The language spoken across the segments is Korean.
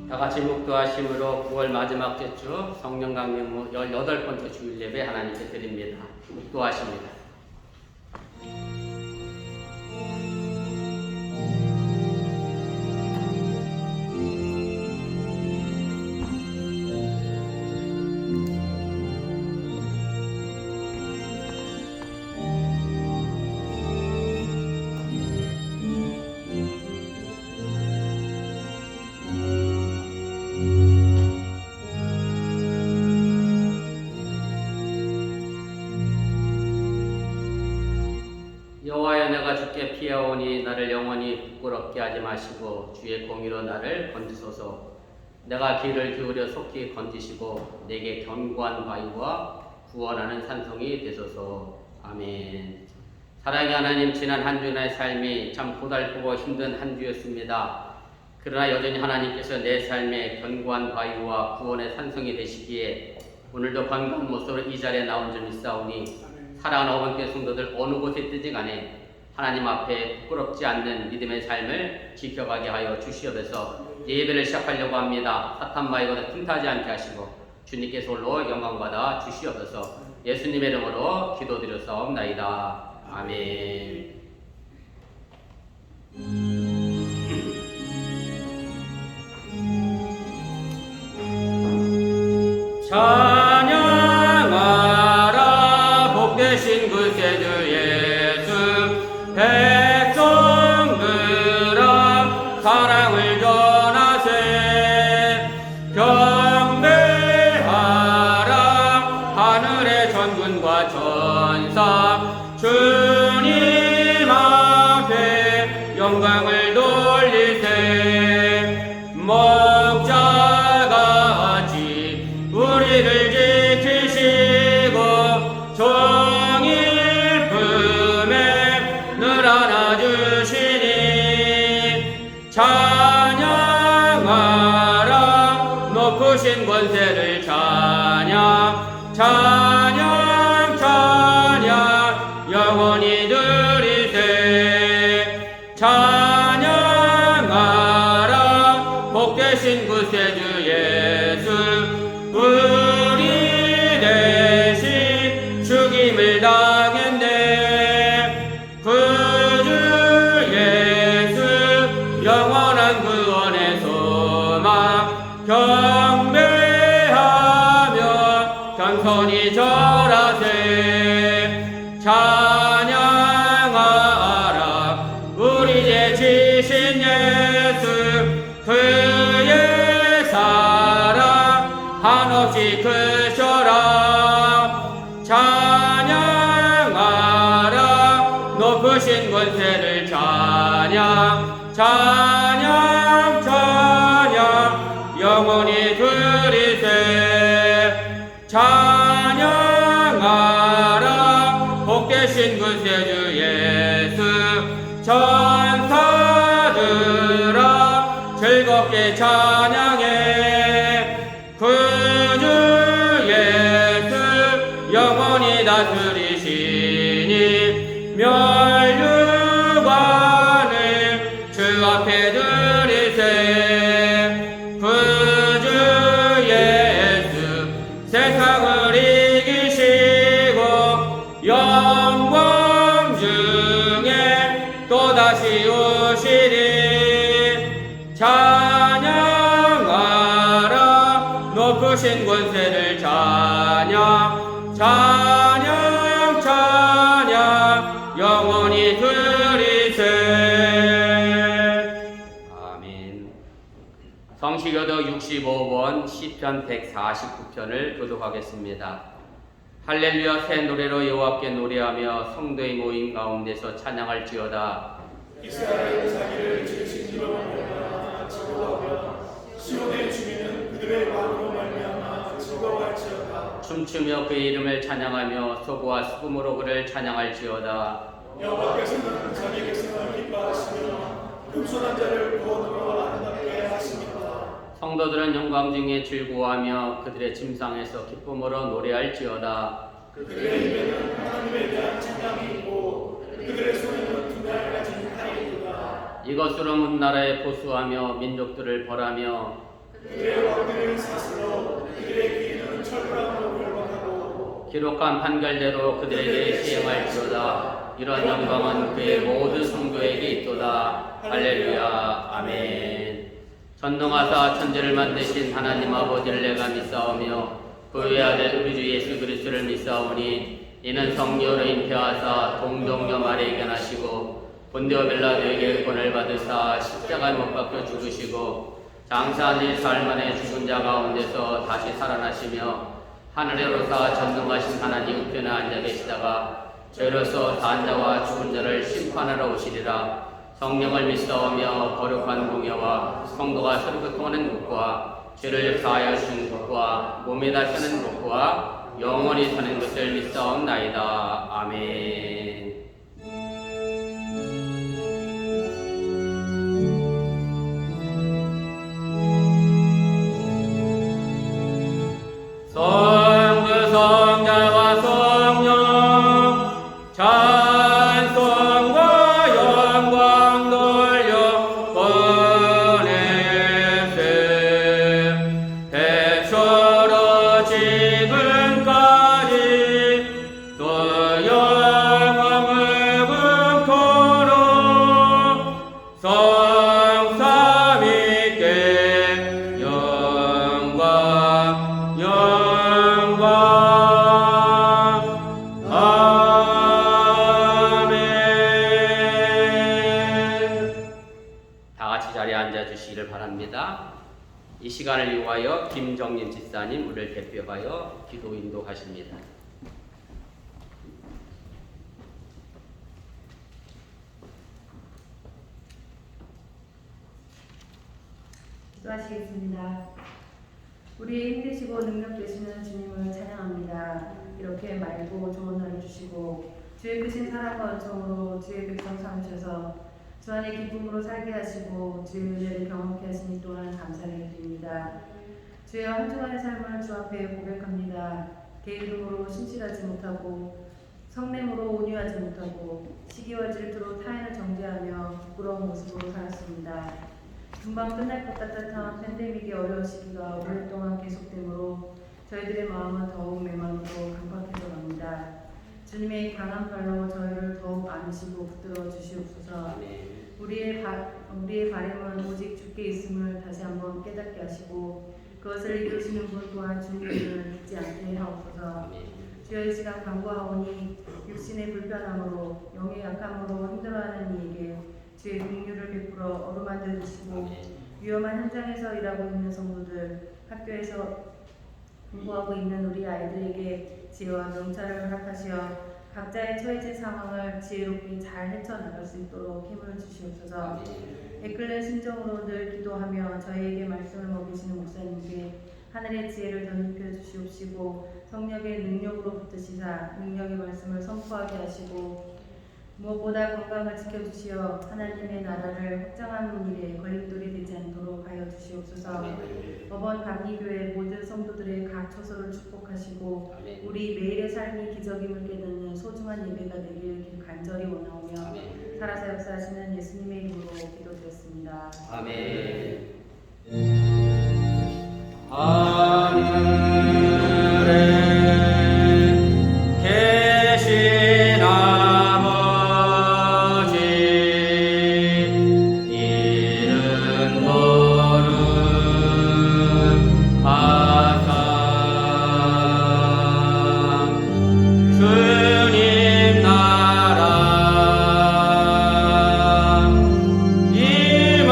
다 같이 묵도하심으로 9월 마지막 주 성령 강림 후 18번째 주일 예배 하나님께 드립니다. 묵도하십니다. 여호와여, 내가 주께 피하오니 나를 영원히 부끄럽게 하지 마시고 주의 공의로 나를 건지소서. 내가 귀를 기울여 속히 건지시고 내게 견고한 바위와 구원하는 산성이 되소서. 아멘. 사랑의 하나님, 지난 한 주의 삶이 참 고달프고 힘든 한 주였습니다. 그러나 여전히 하나님께서 내 삶에 견고한 바위와 구원의 산성이 되시기에 오늘도 건강한 모습으로 이 자리에 나온 줄 믿사오니 사랑하는 어머니께 성도들 어느 곳에 있든지 간에 하나님 앞에 부끄럽지 않는 믿음의 삶을 지켜가게 하여 주시옵소서. 예배를 시작하려고 합니다. 사탄 마귀가 틈타지 않게 하시고 주님께서 홀로 영광받아 주시옵소서. 예수님의 이름으로 기도드렸사옵나이다. 아멘. 찬양하라 복되신 그 세주 예수. 백성들아 사랑을 전하세. 경배하라 하늘의 전군과 천사. 주님 앞에 영광을 돌리세. 목자같이 우리를 지키시고 종일 품에 늘 안아주시니 찬양하라 높으신 권세를. 찬양 찬양 찬양 영원히 드리세. 찬양하라 복되신 구세주 예수. 우리 대신 죽임을 당했네. 구주 예수 영원한 구원의 소망. 경배하며 겸손히 절하세. 찬양하라 우리 죄 지신 예수. 그의 사랑 한없이 크셔라. 찬양하라 높으신 권세를. 찬양 찬양 찬양 영원히 드리세. 찬양하라 복되신 구세주 예수. 천사들아 즐겁게 찬양해. 구주 예수 영원히 다스리시니 멸류관을 주 앞에 드리세. 구주 예수 세상을 이기시고 영광 중에 또다시 오시리. 찬양하라 높으신 권세를. 찬양 찬양 찬양 영원히 드리세. 아멘. 성시교도 65번 시편 149편을 교독하겠습니다. 할렐루야. 새 노래로 여호와께 노래하며 성도의 모임 가운데서 찬양할지어다. 이스라엘 자기를 지으신 이로 말미암아 즐거워하며 시온의 주민은 그들의 마음으로 말미암아 즐거워할지어다. 춤추며 그의 이름을 찬양하며 소고와 수금으로 그를 찬양할지어다. 여호와께서는 자기 백성을 기뻐하시며 금손한 자를 구원으로 아름답게 하십니다. 성도들은 영광 중에 즐거워하며 그들의 침상에서 기쁨으로 노래할지어다. 그들의 입에는 하나님에 대한 찬양이 있고 그들의 손에는 분야를 가진 칼이 있다. 이것으로 문 나라에 보수하며 민족들을 벌하며 그들의 왕들을 사슬로 그들의 귀는 철부랑으로 결박하고 기록한 판결대로 그들에게 시행할지어다. 이런 영광은 그의 모든 성도에게 있도다. 할렐루야. 아멘. 전능하사 천지를 만드신 하나님 아버지를 내가 믿사오며 그의 아들 우리 주 예수 그리스도를 믿사오니 이는 성령으로 잉태하사 동정녀 마리아에게 견하시고 본디오 빌라도에게 권을 받으사 십자가에 못 박혀 죽으시고 장사한 지 사흘 만에 죽은 자 가운데서 다시 살아나시며 하늘에 오르사 전능하신 하나님 우편에 앉아 계시다가 저희로서 산 자와 죽은 자를 심판하러 오시리라. 성령을 믿사오며 거룩한 공예와 성도가 서로 교통하는 것과 죄를 사하여 주는 것과 몸에 다시는 것과 영원히 사는 것을 믿사옵나이다. 아멘. 성부 성자와 성령 찬송과 영광 돌려 보내세 대초로 지금까지 또 영원을 극토록 성삼위께 영광 자리에 앉아주시기를 바랍니다. 이 시간을 이용하여 김정림 집사님 우리를 대표하여 기도 인도하십니다. 기도하시겠습니다. 우리의 힘되시고 능력 되시는 주님을 찬양합니다. 이렇게 맑고 좋은 날을 주시고 주의 크신 사랑과 은총으로 주의 백성 삼으셔서 주 안에 기쁨으로 살게 하시고 주의 은혜를 경험케 하시니 또한 감사를 드립니다. 주여 한 주간의 삶을 주 앞에 고백합니다. 게으름으로 신실하지 못하고 성냄으로 온유하지 못하고 시기와 질투로 타인을 정죄하며 부끄러운 모습으로 살았습니다. 금방 끝날 것 같던 팬데믹의 어려운 시기가 오랫동안 계속되므로 저희들의 마음은 더욱 메마르고 강박해져 갑니다. 주님의 강한 팔로 저희를 더욱 안으시고 붙들어 주시옵소서. 우리의 바람은 오직 주께 있음을 다시 한번 깨닫게 하시고 그것을 이루시는 분 또한 주님을 잊지 않게 하옵소서. 주여 이 시간 간구하오니 육신의 불편함으로 영의 약함으로 힘들어하는 이에게 주의 긍휼을 베풀어 어루만져 주시고 위험한 현장에서 일하고 있는 성도들, 학교에서 공부하고 있는 우리 아이들에게 지혜와 명찰을 허락하시어 각자의 처해진 상황을 지혜롭게 잘 헤쳐나갈 수 있도록 힘을 주시옵소서. 애끓는 심정으로 늘 기도하며 저희에게 말씀을 먹이시는 목사님께 하늘의 지혜를 덧입혀 주시옵시고 성령의 능력으로 붙드시사 능력의 말씀을 선포하게 하시고 무엇보다 건강을 지켜주시어 하나님의 나라를 확장하는 일에 걸림돌이 되지 않도록 하여 주시옵소서. 법원 감리교회 모든 성도들의 각 처소를 축복하시고 우리 매일의 삶이 기적임을 깨닫는 소중한 예배가 되길 간절히 원하오며 살아서 역사하시는 예수님의 이름으로 기도드렸습니다. 아멘.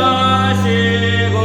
임하시고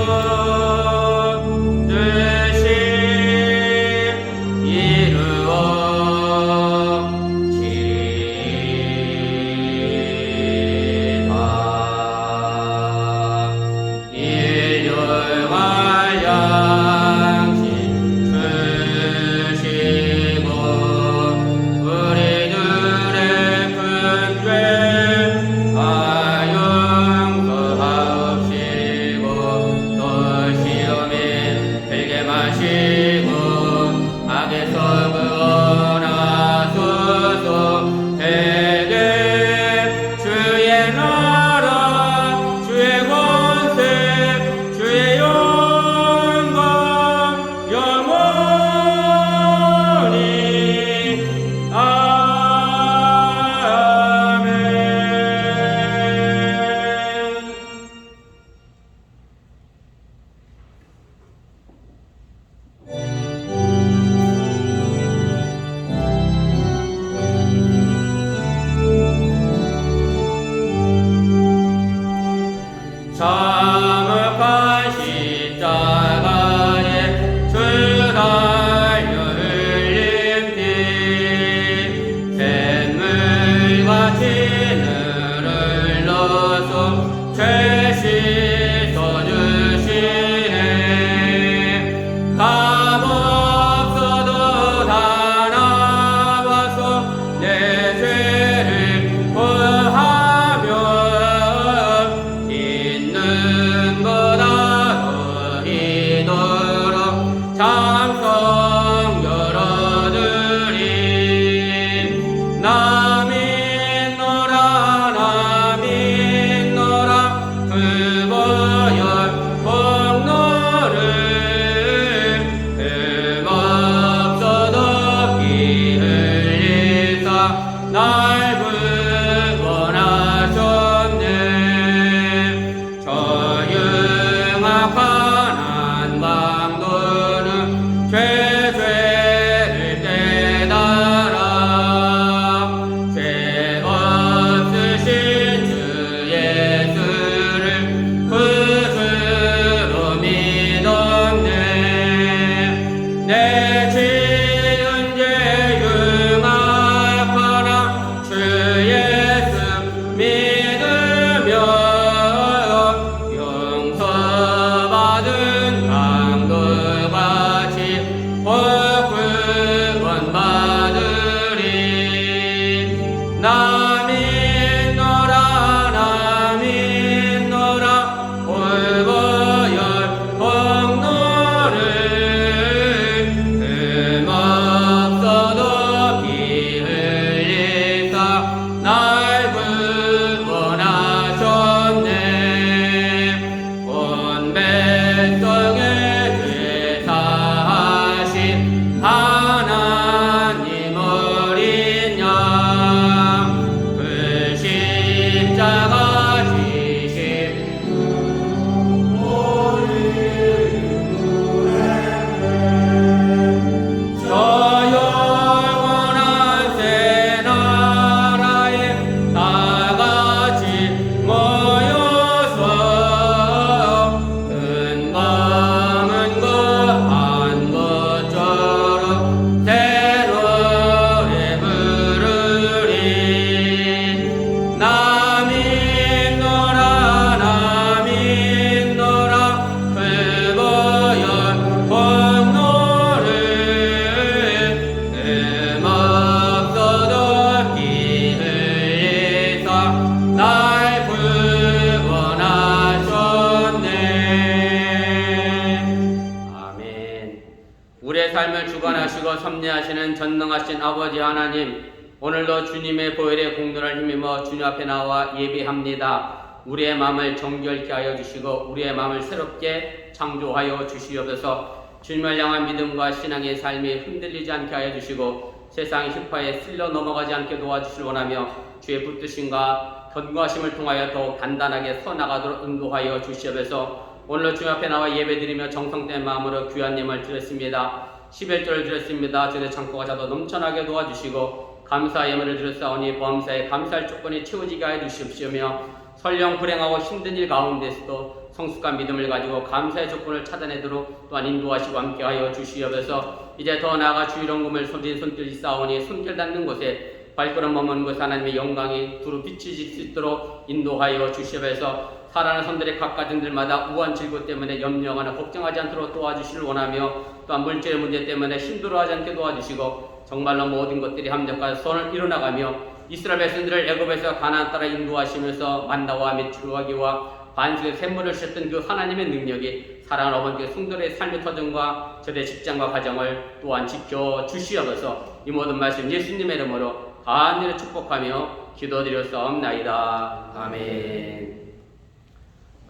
삶을 주관하시고 섭리하시는 전능하신 아버지 하나님, 오늘도 주님의 보혈의 공로를 힘입어 주님 앞에 나와 예배합니다. 우리의 마음을 정결케 하여 주시고 우리의 마음을 새롭게 창조하여 주시옵소서. 주님을 향한 믿음과 신앙의 삶이 흔들리지 않게 하여 주시고 세상 휘파에 쓸려 넘어가지 않게 도와주시길 원하며 주의 붙드심과 견고하심을 통하여 더욱 단단하게 서나가도록 인도하여 주시옵소서. 오늘도 주님 앞에 나와 예배드리며 정성된 마음으로 귀한 예물을 드렸습니다. 11조를 드렸습니다. 주의 창고가 자도 넘쳐나게 도와주시고 감사 예물을 드렸사오니 범사에 감사할 조건이 채워지게 하여 주시옵시며 설령 불행하고 힘든 일 가운데서도 성숙한 믿음을 가지고 감사의 조건을 찾아내도록 또한 인도하시고 함께하여 주시옵소서. 이제 더 나아가 주의 이름을 손진 손길 있사오니 손길 닿는 곳에 발걸음 머무는 곳 하나님의 영광이 두루 비추질 수 있도록 인도하여 주시옵소서. 살아가는 손들의 각가진 들마다 우한 질고 때문에 염려하거나 걱정하지 않도록 도와주시길 원하며 또한 물질의 문제 때문에 힘들어하지 않게 도와주시고 정말로 모든 것들이 합력하여 손을 일어나가며 이스라엘 백성들을 애굽에서 가나안 따라 인도하시면서 만나와 메추라기와 반석의 샘물을 주셨던 그 하나님의 능력이 사랑하는 어머니의 성도의 삶의 터전과 저의 직장과 가정을 또한 지켜주시옵소서. 이 모든 말씀 예수님의 이름으로 간절히 축복하며 기도드렸사옵나이다. 아멘.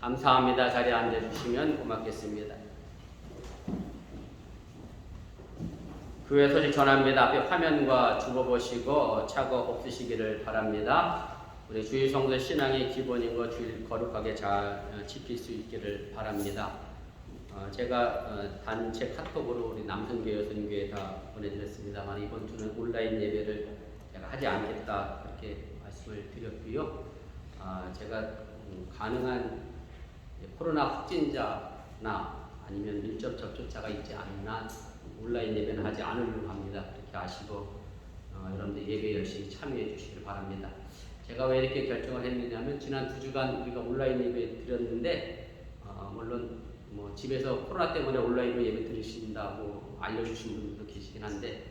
감사합니다. 자리에 앉아주시면 고맙겠습니다. 교회 소식 전합니다. 앞에 화면과 두고 착오 없으시기를 바랍니다. 우리 주일 성도 신앙의 기본인 것 주일 거룩하게 잘 지킬 수 있기를 바랍니다. 제가 단체 카톡으로 우리 남성교회 여성교회 다 보내드렸습니다만 이번 주는 온라인 예배를 제가 하지 않겠다 그렇게 말씀을 드렸고요. 제가 가능한 코로나 확진자나 아니면 밀접 접촉자가 있지 않나 온라인 예배는 하지 않으려고 합니다. 그렇게 아시고 여러분들 예배 열심히 참여해 주시길 바랍니다. 제가 왜 이렇게 결정을 했느냐면 지난 2주간 우리가 온라인 예배 드렸는데 물론 뭐 집에서 코로나 때문에 온라인으로 예배 드리신다고 알려주신 분들도 계시긴 한데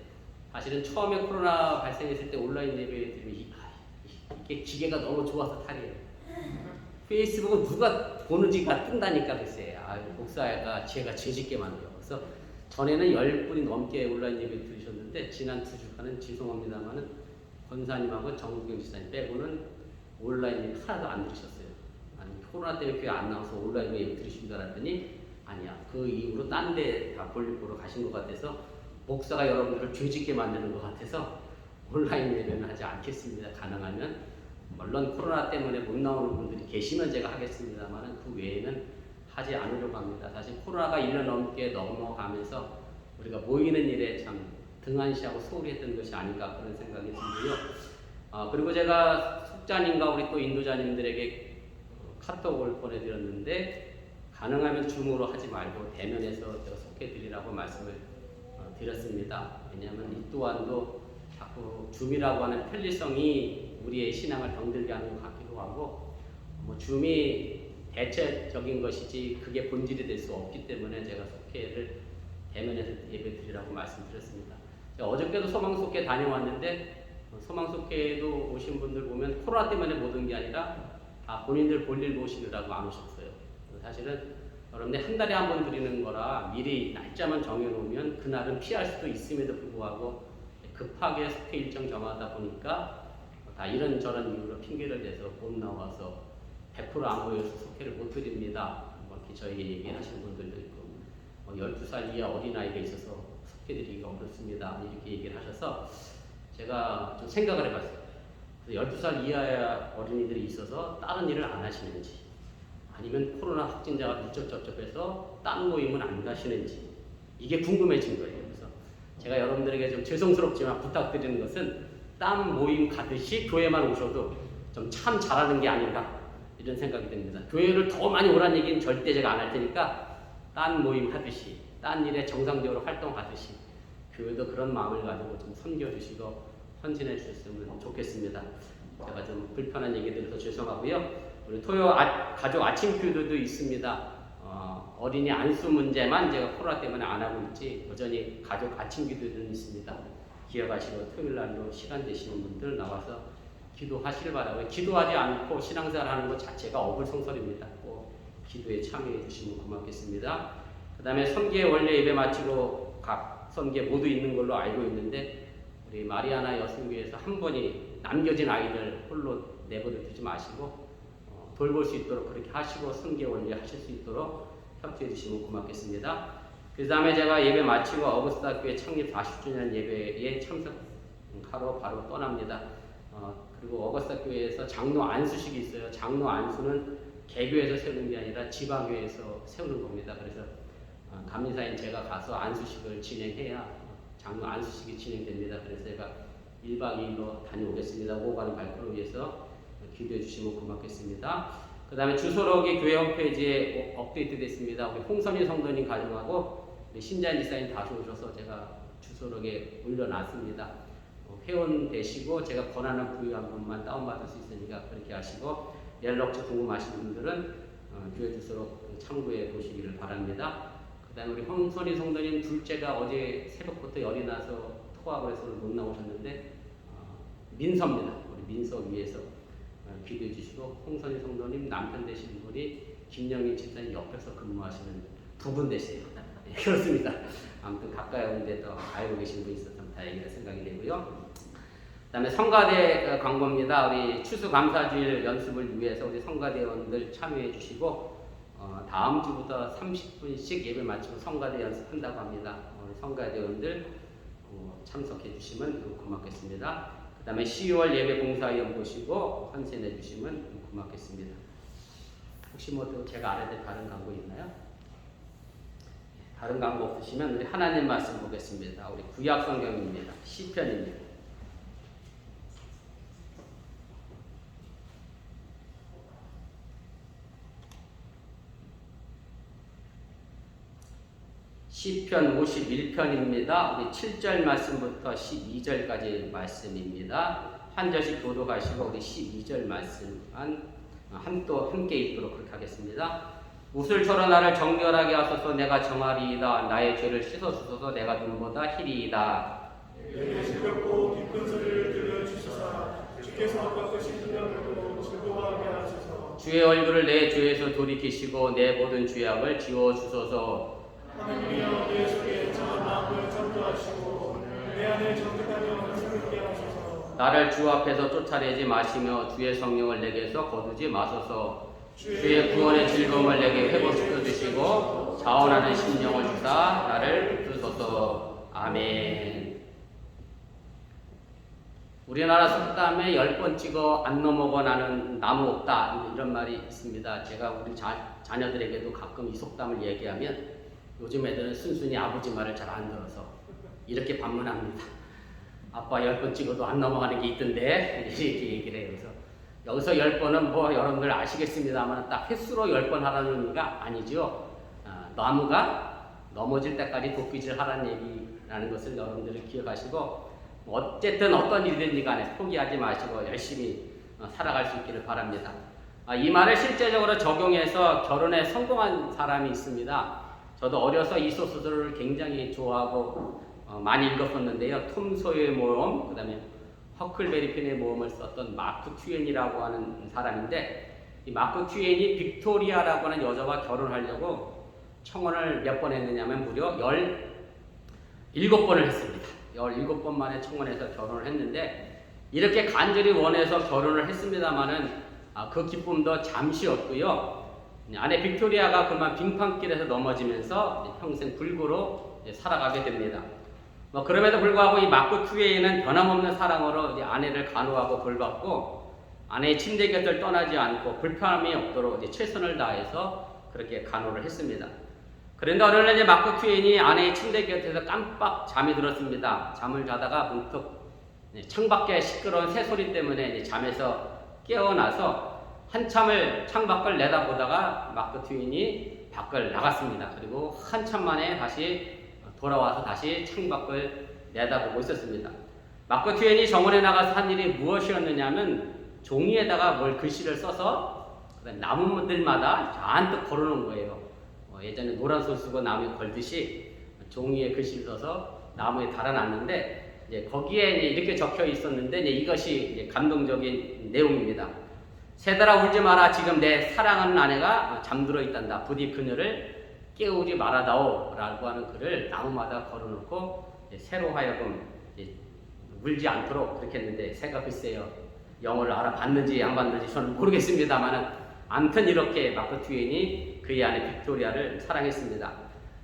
사실은 처음에 코로나 발생했을 때 온라인 예배 드리면 이게 기계가 너무 좋아서 탈이에요. 페이스북은 누가 보는지가 뜬다니까 글쎄. 목사가 제가 죄짓게 만들어요. 그래서 전에는 10분이 넘게 온라인 예배 들으셨는데 지난 2주간은 죄송합니다만은 권사님하고 정국경 지사님 빼고는 온라인 예배 하나도 안 들으셨어요. 아니 코로나 때문에 교회 안 나와서 온라인으로 예배 들으신 줄 알았더니 아니야. 그 이후로 딴 데 다 볼일 보러 가신 것 같아서 목사가 여러분들을 죄짓게 만드는 것 같아서 온라인 예배는 하지 않겠습니다. 가능하면 물론 코로나 때문에 못 나오는 분들이 계시면 제가 하겠습니다만 그 외에는 하지 않으려고 합니다. 사실 코로나가 1년 넘게 넘어가면서 우리가 모이는 일에 참 등한시하고 소홀히 했던 것이 아닌가 그런 생각이 들고요. 그리고 제가 숙자님과 우리 또 인도자님들에게 카톡을 보내드렸는데 가능하면 줌으로 하지 말고 대면에서 제가 속해드리라고 말씀을 드렸습니다. 왜냐하면 이 또한도 자꾸 줌이라고 하는 편리성이 우리의 신앙을 병들게 하는 것 같기도 하고 뭐 줌이 대체적인 것이지 그게 본질이 될 수 없기 때문에 제가 속회를 대면에서 예배 드리라고 말씀드렸습니다. 제가 어저께도 소망속회 다녀왔는데 소망속회에도 오신 분들 보면 코로나 때문에 못 온 게 아니라 본인들 볼일 보시느라고 안 오셨어요. 사실은 여러분들 한 달에 한 번 드리는 거라 미리 날짜만 정해놓으면 그날은 피할 수도 있음에도 불구하고 급하게 속회 일정 정하다 보니까 다 이런저런 이유로 핑계를 대서 못 나와서 100% 안 모여서 속회를 못 드립니다. 이렇게 저에게 얘기하시는 분들도 있고 12살 이하 어린아이가 있어서 속회드리기가 어렵습니다. 이렇게 얘기를 하셔서 제가 좀 생각을 해봤어요. 12살 이하의 어린이들이 있어서 다른 일을 안 하시는지 아니면 코로나 확진자가 밀접 접촉해서 딴 모임은 안 가시는지 이게 궁금해진 거예요. 그래서 제가 여러분들에게 좀 죄송스럽지만 부탁드리는 것은 딴 모임 가듯이 교회만 오셔도 좀 참 잘하는 게 아닌가 이런 생각이 듭니다. 교회를 더 많이 오라는 얘기는 절대 제가 안 할 테니까 딴 모임 하듯이 딴 일에 정상적으로 활동하듯이 교회도 그런 마음을 가지고 좀 섬겨주시고 헌신해 주셨으면 좋겠습니다. 제가 좀 불편한 얘기 들어서 죄송하고요. 우리 토요 가족 아침 기도도 있습니다. 어린이 안수 문제만 제가 코로나 때문에 안 하고 있지 여전히 가족 아침 기도들은 있습니다. 기억하시고 토요일 날로 시간 되시는 분들 나와서 기도하시길 바라고요. 기도하지 않고 신앙생활 하는 것 자체가 어불성설입니다. 꼭 기도에 참여해 주시면 고맙겠습니다. 그 다음에 성기의 원래 예배 마치고 각 박성계 모두 있는 걸로 알고 있는데 우리 마리아나 여성교회에서 한 분이 남겨진 아이들 홀로 내버려 두지 마시고 돌볼 수 있도록 그렇게 하시고 성계 원리 하실 수 있도록 협조해 주시면 고맙겠습니다. 그 다음에 제가 예배 마치고 어거스타 교회 창립 40주년 예배에 참석하러 바로 떠납니다. 그리고 어거스타 교회에서 장로 안수식이 있어요. 장로 안수는 개교에서 세우는 게 아니라 지방교회에서 세우는 겁니다. 그래서 감리사인 제가 가서 안수식을 진행해야 장로 안수식이 진행됩니다. 그래서 제가 1박 2일로 다녀오겠습니다. 오고 가는 발걸음을 위해서 기도해 주시면 고맙겠습니다. 그 다음에 주소록이 교회 홈페이지에 업데이트 됐습니다. 우리 홍선희 성도님 가정하고 우리 신자인 지사님 다시 오셔서 제가 주소록에 올려놨습니다. 회원 되시고 제가 권한을 부여한 분만 다운받을 수 있으니까 그렇게 하시고 연락처 궁금하신 분들은 교회 주소록 참고해 보시기를 바랍니다. 그 다음에 우리 홍선희 성도님 둘째가 어제 새벽부터 열이 나서 토하고 해서 못 나오셨는데 민서입니다. 우리 민서 위해서 기도해 주시고 홍선희 성도님 남편 되시는 분이 김영희 집사님 옆에서 근무하시는 부분 되세요. 네, 그렇습니다. 아무튼 가까이 오는데 더 알고 계신 분이 있어서 다행이라 생각이 되고요. 그 다음에 성가대 광고입니다. 우리 추수감사주일 연습을 위해서 우리 성가대원들 참여해 주시고 다음 주부터 30분씩 예배 마치고 성가대 연습한다고 합니다. 성가대원들 참석해 주시면 고맙겠습니다. 그 다음에 10월 예배 봉사위원 보시고 헌신해 주시면 고맙겠습니다. 혹시 뭐 또 제가 알아야 될 다른 광고 있나요? 다른 광고 없으시면 우리 하나님 말씀 보겠습니다. 우리 구약 성경입니다. 시편입니다. 시편 51편입니다. 우리 7절 말씀부터 12절까지 말씀입니다. 한 절씩 교독하시고 우리 12절 말씀만 함께 읽도록 그렇게 하겠습니다. 우슬초로 나를 정결하게 하소서. 내가 정하리이다. 나의 죄를 씻어주소서. 내가 눈보다 희리이다. 내게 즐겁고 기쁜 소리를 들려주소서. 주께서 꺾으신 분량으로 즐거워하게 하소서. 주의 얼굴을 내 죄에서 돌이키시고 내 모든 죄악을 지워주소서. 하나님이여 내 속에 정한 마음을 창조하시고 내 안에 정직한 영을 새롭게 하소서. 나를 주 앞에서 쫓아내지 마시며 주의 성령을 내게서 거두지 마소서. 주의 구원의 즐거움을 내게 회복시켜 주시고 자원하는 심령을 주사 나를 붙드소서. 아멘. 우리나라 속담에 10번 찍어 안 넘어가 나는 나무 없다 이런 말이 있습니다. 제가 우리 자녀들에게도 가끔 이 속담을 얘기하면 요즘 애들은 순순히 아버지 말을 잘 안 들어서 이렇게 반문합니다. 아빠 10번 찍어도 안 넘어가는 게 있던데 이렇게 얘기를 해요. 그래서 여기서 10번은 뭐 여러분들 아시겠습니다만 딱 횟수로 10번 하라는 의미가 아니죠. 나무가 넘어질 때까지 도끼질 하라는 얘기라는 것을 여러분들이 기억하시고 어쨌든 어떤 일이든지 간에 포기하지 마시고 열심히 살아갈 수 있기를 바랍니다. 이 말을 실제적으로 적용해서 결혼에 성공한 사람이 있습니다. 저도 어려서 이 소설을 굉장히 좋아하고 많이 읽었었는데요. 톰 소여의 모험, 그 다음에 허클베리 핀의 모험을 썼던 마크 튜엔이라고 하는 사람인데 이 마크 튜엔이 빅토리아라고 하는 여자와 결혼하려고 청혼을 몇 번 했느냐면 무려 17번을 했습니다. 17번 만에 청혼해서 결혼을 했는데 이렇게 간절히 원해서 결혼을 했습니다마는 그 기쁨도 잠시였고요. 아내 빅토리아가 그만 빙판길에서 넘어지면서 평생 불구로 살아가게 됩니다. 그럼에도 불구하고 이 마크 튜엔은 변함없는 사랑으로 아내를 간호하고 돌봤고 아내의 침대 곁을 떠나지 않고 불편함이 없도록 최선을 다해서 그렇게 간호를 했습니다. 그런데 어느 날 마크 튜엔이 아내의 침대 곁에서 깜빡 잠이 들었습니다. 잠을 자다가 문득 창밖에 시끄러운 새소리 때문에 잠에서 깨어나서 한참을 창밖을 내다보다가 마크 튜엔이 밖을 나갔습니다. 그리고 한참 만에 다시 돌아와서 다시 창밖을 내다보고 있었습니다. 마크 튜엔이 정원에 나가서 한 일이 무엇이었느냐면 종이에다가 뭘 글씨를 써서 나무들마다 잔뜩 걸어놓은 거예요. 예전에 노란 소 쓰고 나무에 걸듯이 종이에 글씨를 써서 나무에 달아놨는데 거기에 이렇게 적혀 있었는데 이것이 감동적인 내용입니다. 새들아 울지 마라. 지금 내 사랑하는 아내가 잠들어 있단다. 부디 그녀를 깨우지 말아다오라고 하는 글을 나무마다 걸어놓고 새로 하여금 울지 않도록 그렇게 했는데 새가 글쎄요 영어를 알아봤는지 안 봤는지 저는 모르겠습니다만은 아무튼 이렇게 마크 트웨인이 그의 아내 빅토리아를 사랑했습니다.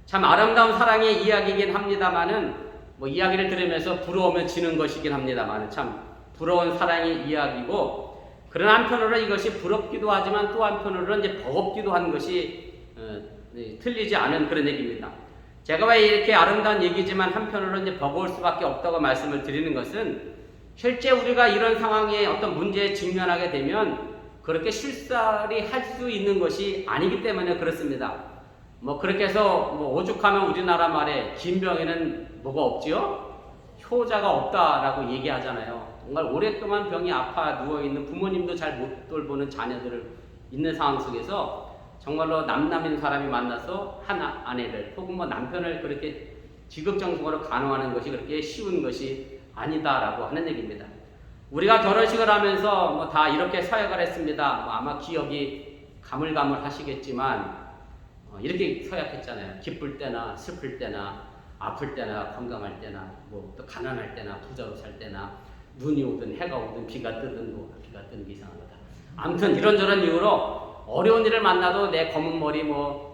참 아름다운 사랑의 이야기이긴 합니다만은 뭐 이야기를 들으면서 부러우면 지는 것이긴 합니다만은 참 부러운 사랑의 이야기고 그런 한편으로는 이것이 부럽기도 하지만 또 한편으로는 이제 버겁기도 한 것이 틀리지 않은 그런 얘기입니다. 제가 왜 이렇게 아름다운 얘기지만 한편으로는 이제 버거울 수밖에 없다고 말씀을 드리는 것은 실제 우리가 이런 상황에 어떤 문제에 직면하게 되면 그렇게 쉽사리 할 수 있는 것이 아니기 때문에 그렇습니다. 뭐 그렇게 해서 뭐 오죽하면 우리나라 말에 긴 병에는 뭐가 없지요? 효자가 없다라고 얘기하잖아요. 정말 오랫동안 병이 아파 누워있는 부모님도 잘 못 돌보는 자녀들을 있는 상황 속에서 정말로 남남인 사람이 만나서 한 아내를 혹은 뭐 남편을 그렇게 지극정성으로 간호하는 것이 그렇게 쉬운 것이 아니다라고 하는 얘기입니다. 우리가 결혼식을 하면서 뭐 다 이렇게 서약을 했습니다. 뭐 아마 기억이 가물가물하시겠지만 이렇게 서약했잖아요. 기쁠 때나 슬플 때나 아플 때나 건강할 때나 뭐 또 가난할 때나 부자로 살 때나 눈이 오든 해가 오든 비가 뜨든 뭐 비가 뜨는 게 이상하다. 아무튼 이런저런 이유로 어려운 일을 만나도 내 검은 머리 뭐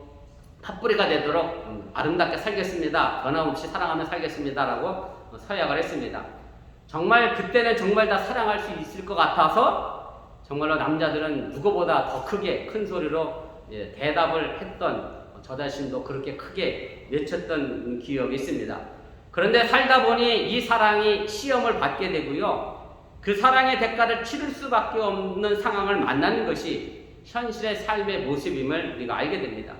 팥뿌리가 되도록 아름답게 살겠습니다. 변함없이 사랑하며 살겠습니다라고 서약을 했습니다. 정말 그때는 정말 다 사랑할 수 있을 것 같아서 정말로 남자들은 누구보다 더 크게 큰 소리로 대답을 했던 저 자신도 그렇게 크게 외쳤던 기억이 있습니다. 그런데 살다 보니 이 사랑이 시험을 받게 되고요. 그 사랑의 대가를 치를 수밖에 없는 상황을 만나는 것이 현실의 삶의 모습임을 우리가 알게 됩니다.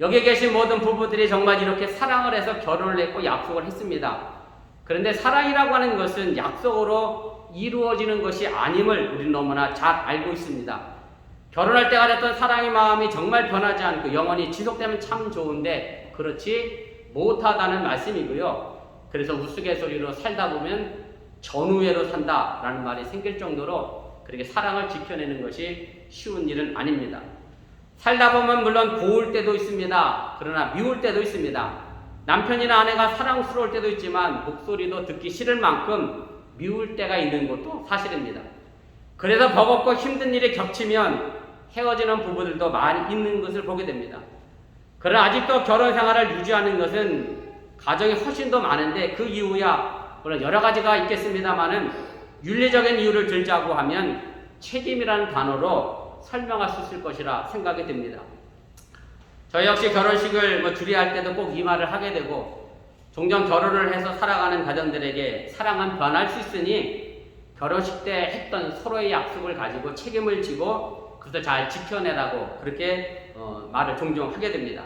여기 계신 모든 부부들이 정말 이렇게 사랑을 해서 결혼을 했고 약속을 했습니다. 그런데 사랑이라고 하는 것은 약속으로 이루어지는 것이 아님을 우리는 너무나 잘 알고 있습니다. 결혼할 때가 됐던 사랑의 마음이 정말 변하지 않고 영원히 지속되면 참 좋은데 그렇지 못하다는 말씀이고요. 그래서 우스갯소리로 살다 보면 전우회로 산다라는 말이 생길 정도로 그렇게 사랑을 지켜내는 것이 쉬운 일은 아닙니다. 살다 보면 물론 고울 때도 있습니다. 그러나 미울 때도 있습니다. 남편이나 아내가 사랑스러울 때도 있지만 목소리도 듣기 싫을 만큼 미울 때가 있는 것도 사실입니다. 그래서 버겁고 힘든 일이 겹치면 헤어지는 부부들도 많이 있는 것을 보게 됩니다. 그러나 아직도 결혼 생활을 유지하는 것은 가정이 훨씬 더 많은데 그 이유야 물론 여러 가지가 있겠습니다만은 윤리적인 이유를 들자고 하면 책임이라는 단어로 설명할 수 있을 것이라 생각이 됩니다. 저 역시 결혼식을 주례할 때도 꼭 이 말을 하게 되고 종종 결혼을 해서 살아가는 가정들에게 사랑은 변할 수 있으니 결혼식 때 했던 서로의 약속을 가지고 책임을 지고 그것을 잘 지켜내라고 그렇게 말을 종종 하게 됩니다.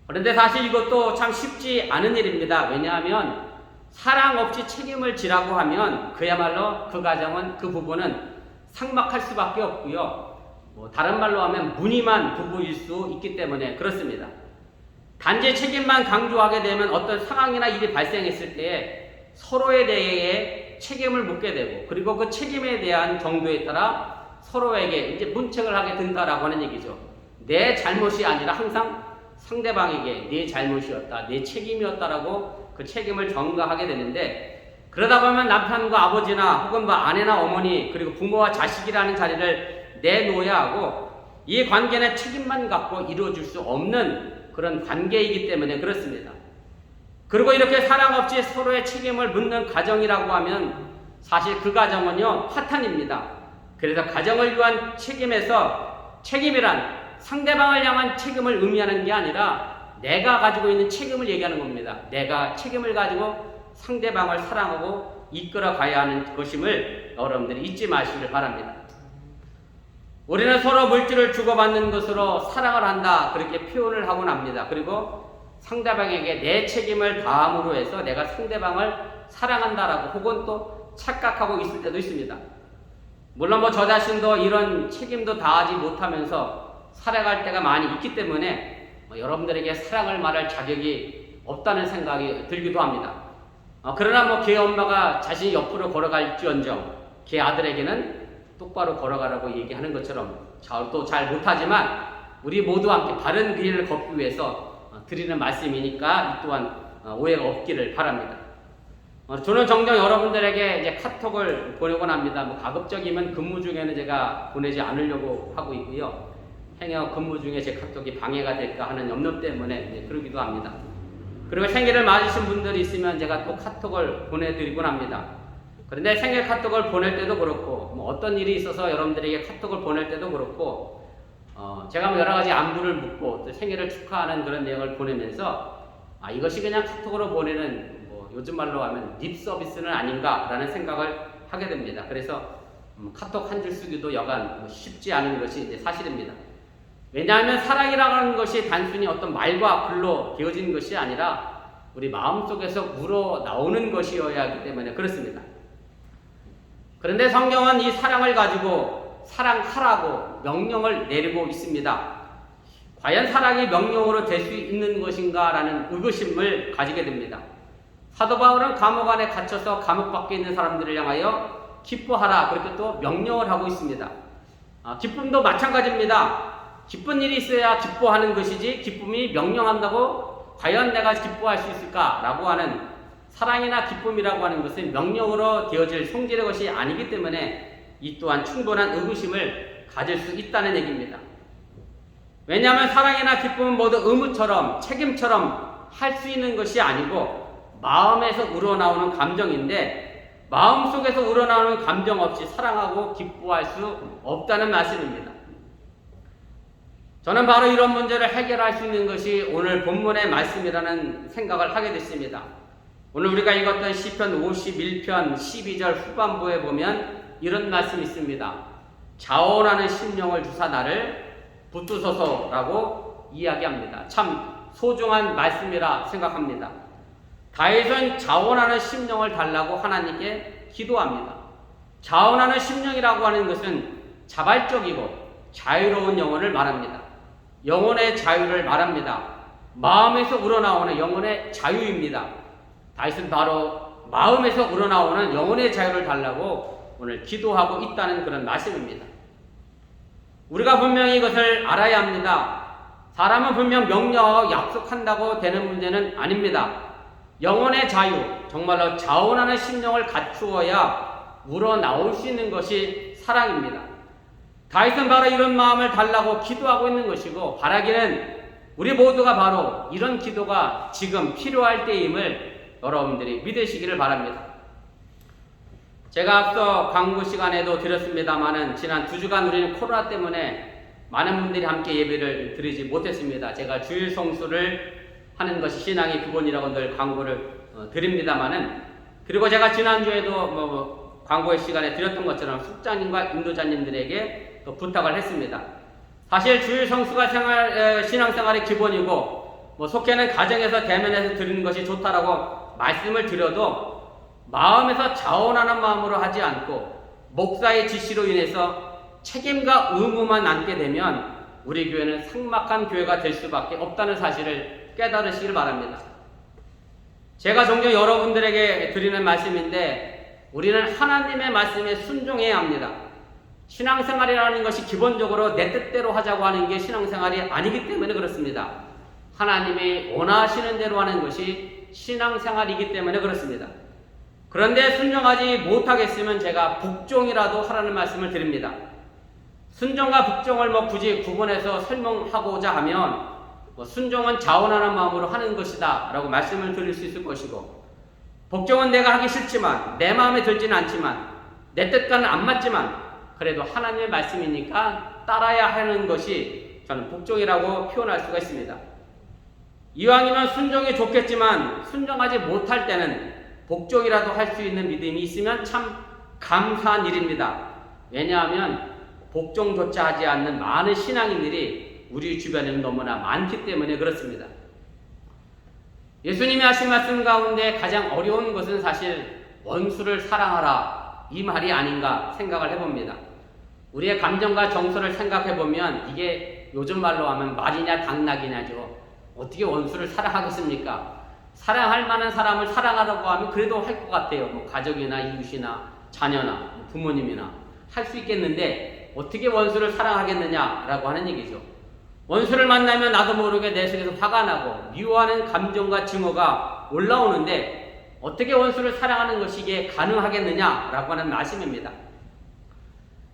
그런데 사실 이것도 참 쉽지 않은 일입니다. 왜냐하면 사랑 없이 책임을 지라고 하면 그야말로 그 가정은 그 부부는 삭막할 수밖에 없고요. 다른 말로 하면 무늬만 부부일 수 있기 때문에 그렇습니다. 단지 책임만 강조하게 되면 어떤 상황이나 일이 발생했을 때에 서로에 대해 책임을 묻게 되고 그리고 그 책임에 대한 정도에 따라 서로에게 이제 문책을 하게 된다라고 하는 얘기죠. 내 잘못이 아니라 항상 상대방에게 내 잘못이었다, 내 책임이었다라고 그 책임을 전가하게 되는데 그러다 보면 남편과 아버지나 혹은 아내나 어머니 그리고 부모와 자식이라는 자리를 내놓아야 하고 이 관계는 책임만 갖고 이루어질 수 없는 그런 관계이기 때문에 그렇습니다. 그리고 이렇게 사랑 없이 서로의 책임을 묻는 가정이라고 하면 사실 그 가정은요 파탄입니다. 그래서 가정을 위한 책임이란 상대방을 향한 책임을 의미하는 게 아니라 내가 가지고 있는 책임을 얘기하는 겁니다. 내가 책임을 가지고 상대방을 사랑하고 이끌어 가야 하는 것임을 여러분들이 잊지 마시길 바랍니다. 우리는 서로 물질을 주고받는 것으로 사랑을 한다 그렇게 표현을 하곤 합니다. 그리고 상대방에게 내 책임을 다함으로 해서 내가 상대방을 사랑한다라고 혹은 또 착각하고 있을 때도 있습니다. 물론 저 자신도 이런 책임도 다하지 못하면서 살아갈 때가 많이 있기 때문에 여러분들에게 사랑을 말할 자격이 없다는 생각이 들기도 합니다. 그러나 걔 엄마가 자신이 옆으로 걸어갈지언정 걔 아들에게는 똑바로 걸어가라고 얘기하는 것처럼 또 잘 못하지만 우리 모두 함께 바른 길을 걷기 위해서 드리는 말씀이니까 이 또한 오해가 없기를 바랍니다. 저는 종종 여러분들에게 이제 카톡을 보내곤 합니다. 뭐 가급적이면 근무 중에는 제가 보내지 않으려고 하고 있고요. 행여 근무 중에 제 카톡이 방해가 될까 하는 염려 때문에 그러기도 합니다. 그리고 생일을 맞으신 분들이 있으면 제가 또 카톡을 보내드리곤 합니다. 그런데 생일 카톡을 보낼 때도 그렇고 뭐 어떤 일이 있어서 여러분들에게 카톡을 보낼 때도 그렇고 제가 뭐 여러 가지 안부를 묻고 또 생일을 축하하는 그런 내용을 보내면서 이것이 그냥 카톡으로 보내는 요즘 말로 하면 립 서비스는 아닌가라는 생각을 하게 됩니다. 그래서 카톡 한 줄 쓰기도 여간 쉽지 않은 것이 이제 사실입니다. 왜냐하면 사랑이라는 것이 단순히 어떤 말과 글로 되어진 것이 아니라 우리 마음속에서 우러나오는 것이어야 하기 때문에 그렇습니다. 그런데 성경은 이 사랑을 가지고 사랑하라고 명령을 내리고 있습니다. 과연 사랑이 명령으로 될 수 있는 것인가 라는 의구심을 가지게 됩니다. 사도 바울은 감옥 안에 갇혀서 감옥 밖에 있는 사람들을 향하여 기뻐하라 그렇게 또 명령을 하고 있습니다. 기쁨도 마찬가지입니다. 기쁜 일이 있어야 기뻐하는 것이지 기쁨이 명령한다고 과연 내가 기뻐할 수 있을까라고 하는 사랑이나 기쁨이라고 하는 것은 명령으로 되어질 성질의 것이 아니기 때문에 이 또한 충분한 의구심을 가질 수 있다는 얘기입니다. 왜냐하면 사랑이나 기쁨은 모두 의무처럼 책임처럼 할 수 있는 것이 아니고 마음에서 우러나오는 감정인데 마음속에서 우러나오는 감정 없이 사랑하고 기뻐할 수 없다는 말씀입니다. 저는 바로 이런 문제를 해결할 수 있는 것이 오늘 본문의 말씀이라는 생각을 하게 됐습니다. 오늘 우리가 읽었던 시편 51편 12절 후반부에 보면 이런 말씀이 있습니다. 자원하는 심령을 주사 나를 붙드소서라고 이야기합니다. 참 소중한 말씀이라 생각합니다. 다윗은 자원하는 심령을 달라고 하나님께 기도합니다. 자원하는 심령이라고 하는 것은 자발적이고 자유로운 영혼을 말합니다. 영혼의 자유를 말합니다. 마음에서 우러나오는 영혼의 자유입니다. 다윗은 바로 마음에서 우러나오는 영혼의 자유를 달라고 오늘 기도하고 있다는 그런 말씀입니다. 우리가 분명히 이것을 알아야 합니다. 사람은 분명 명령하고 약속한다고 되는 문제는 아닙니다. 영혼의 자유, 정말로 자원하는 심령을 갖추어야 우러나올 수 있는 것이 사랑입니다. 다윗은 바로 이런 마음을 달라고 기도하고 있는 것이고 바라기는 우리 모두가 바로 이런 기도가 지금 필요할 때임을 여러분들이 믿으시기를 바랍니다. 제가 앞서 광고 시간에도 드렸습니다마는 지난 2주간 우리는 코로나 때문에 많은 분들이 함께 예배를 드리지 못했습니다. 제가 주일 성수를 하는 것이 신앙의 기본이라고 늘 광고를 드립니다마는 그리고 제가 지난주에도 광고의 시간에 드렸던 것처럼 숙자님과 인도자님들에게 또 부탁을 했습니다. 사실 주일 성수가 신앙생활의 기본이고 속회는 가정에서 대면해서 드리는 것이 좋다라고 말씀을 드려도 마음에서 자원하는 마음으로 하지 않고 목사의 지시로 인해서 책임과 의무만 안게 되면 우리 교회는 삭막한 교회가 될 수밖에 없다는 사실을 깨달으시길 바랍니다. 제가 종종 여러분들에게 드리는 말씀인데 우리는 하나님의 말씀에 순종해야 합니다. 신앙생활이라는 것이 기본적으로 내 뜻대로 하자고 하는 게 신앙생활이 아니기 때문에 그렇습니다. 하나님이 원하시는 대로 하는 것이 신앙생활이기 때문에 그렇습니다. 그런데 순종하지 못하겠으면 제가 복종이라도 하라는 말씀을 드립니다. 순종과 복종을 굳이 구분해서 설명하고자 하면 순종은 자원하는 마음으로 하는 것이다 라고 말씀을 드릴 수 있을 것이고 복종은 내가 하기 싫지만 내 마음에 들지는 않지만 내 뜻과는 안 맞지만 그래도 하나님의 말씀이니까 따라야 하는 것이 저는 복종이라고 표현할 수가 있습니다. 이왕이면 순종이 좋겠지만 순종하지 못할 때는 복종이라도 할 수 있는 믿음이 있으면 참 감사한 일입니다. 왜냐하면 복종조차 하지 않는 많은 신앙인들이 우리 주변에는 너무나 많기 때문에 그렇습니다. 예수님이 하신 말씀 가운데 가장 어려운 것은 사실 원수를 사랑하라 이 말이 아닌가 생각을 해봅니다. 우리의 감정과 정서를 생각해보면 이게 요즘 말로 하면 말이냐 당나귀냐죠. 어떻게 원수를 사랑하겠습니까? 사랑할 만한 사람을 사랑하라고 하면 그래도 할 것 같아요. 가족이나 이웃이나 자녀나 부모님이나 할 수 있겠는데 어떻게 원수를 사랑하겠느냐라고 하는 얘기죠. 원수를 만나면 나도 모르게 내 속에서 화가 나고 미워하는 감정과 증오가 올라오는데 어떻게 원수를 사랑하는 것이 이게 가능하겠느냐라고 하는 말씀입니다.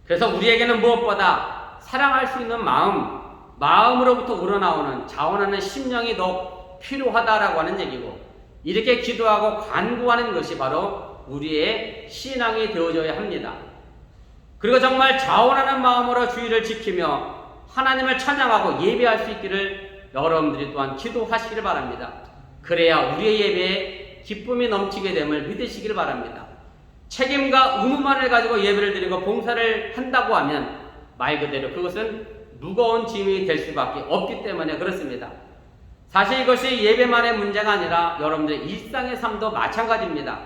그래서 우리에게는 무엇보다 사랑할 수 있는 마음으로부터 우러나오는 자원하는 심령이 더 필요하다라고 하는 얘기고, 이렇게 기도하고 간구하는 것이 바로 우리의 신앙이 되어져야 합니다. 그리고 정말 자원하는 마음으로 주의를 지키며 하나님을 찬양하고 예배할 수 있기를 여러분들이 또한 기도하시기를 바랍니다. 그래야 우리의 예배에 기쁨이 넘치게 됨을 믿으시기를 바랍니다. 책임과 의무만을 가지고 예배를 드리고 봉사를 한다고 하면 말 그대로 그것은 무거운 짐이 될 수밖에 없기 때문에 그렇습니다. 사실 이것이 예배만의 문제가 아니라 여러분들의 일상의 삶도 마찬가지입니다.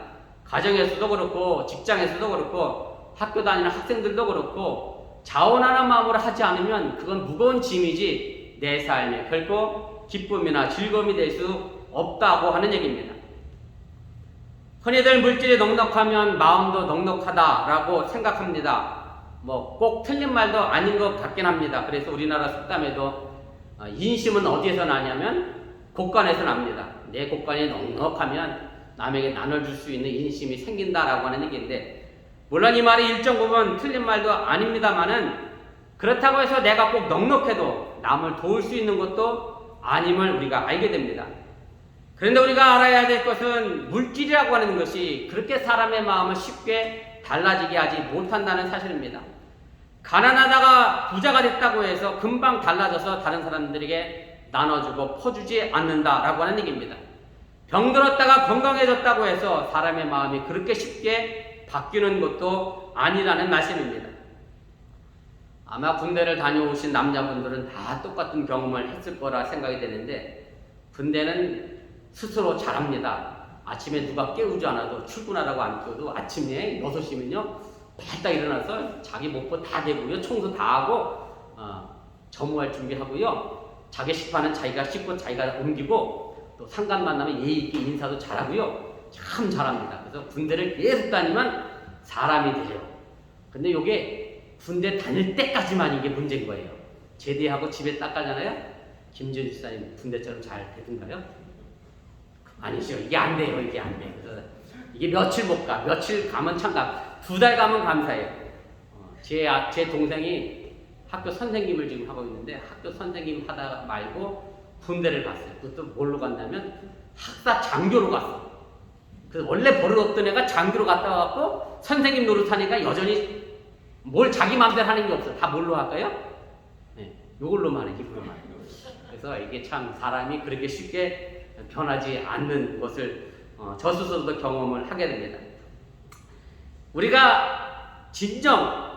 가정에서도 그렇고 직장에서도 그렇고 학교 다니는 학생들도 그렇고 자원하는 마음으로 하지 않으면 그건 무거운 짐이지 내 삶에 결코 기쁨이나 즐거움이 될 수 없다고 하는 얘기입니다. 흔히들 물질이 넉넉하면 마음도 넉넉하다라고 생각합니다. 꼭 틀린 말도 아닌 것 같긴 합니다. 그래서 우리나라 속담에도 인심은 어디에서 나냐면 곳간에서 납니다. 내 곳간이 넉넉하면 남에게 나눠줄 수 있는 인심이 생긴다라고 하는 얘기인데, 물론 이 말이 일정 부분 틀린 말도 아닙니다만은 그렇다고 해서 내가 꼭 넉넉해도 남을 도울 수 있는 것도 아님을 우리가 알게 됩니다. 그런데 우리가 알아야 될 것은 물질이라고 하는 것이 그렇게 사람의 마음을 쉽게 달라지게 하지 못한다는 사실입니다. 가난하다가 부자가 됐다고 해서 금방 달라져서 다른 사람들에게 나눠주고 퍼주지 않는다라고 하는 얘기입니다. 병들었다가 건강해졌다고 해서 사람의 마음이 그렇게 쉽게 바뀌는 것도 아니라는 말씀입니다. 아마 군대를 다녀오신 남자분들은 다 똑같은 경험을 했을 거라 생각이 되는데, 군대는 스스로 잘합니다. 아침에 누가 깨우지 않아도 출근하라고 안 깨워도 아침에 6시면요 발딱 일어나서 자기 목포 다 대고요, 청소 다 하고 점호할 준비하고요, 자기 식판은 자기가 씻고 자기가 옮기고, 또 상관 만나면 예의 있게 인사도 잘하고요, 참 잘합니다. 그래서 군대를 계속 다니면 사람이 돼요. 근데 이게 군대 다닐 때까지만 이게 문제인 거예요. 제대하고 집에 딱 가잖아요. 김재주 지사님 군대처럼 잘 되던가요? 아니죠. 이게 안 돼요. 이게 안 돼요. 그래서 이게 며칠 못 가. 며칠 가면 참가. 2달 가면 감사해요. 제 동생이 학교 선생님을 지금 하고 있는데, 학교 선생님 하다 말고 군대를 갔어요. 그것도 뭘로 갔냐면 학사 장교로 갔어. 그래서 원래 버릇 없던 애가 장교로 갔다 와갖고 선생님 노릇하니까 여전히 뭘 자기 마음대로 하는 게 없어. 다 뭘로 할까요? 네, 요걸로만 해, 이걸로만. 그래서 이게 참 사람이 그렇게 쉽게 변하지 않는 것을 저 스스로도 경험을 하게 됩니다. 우리가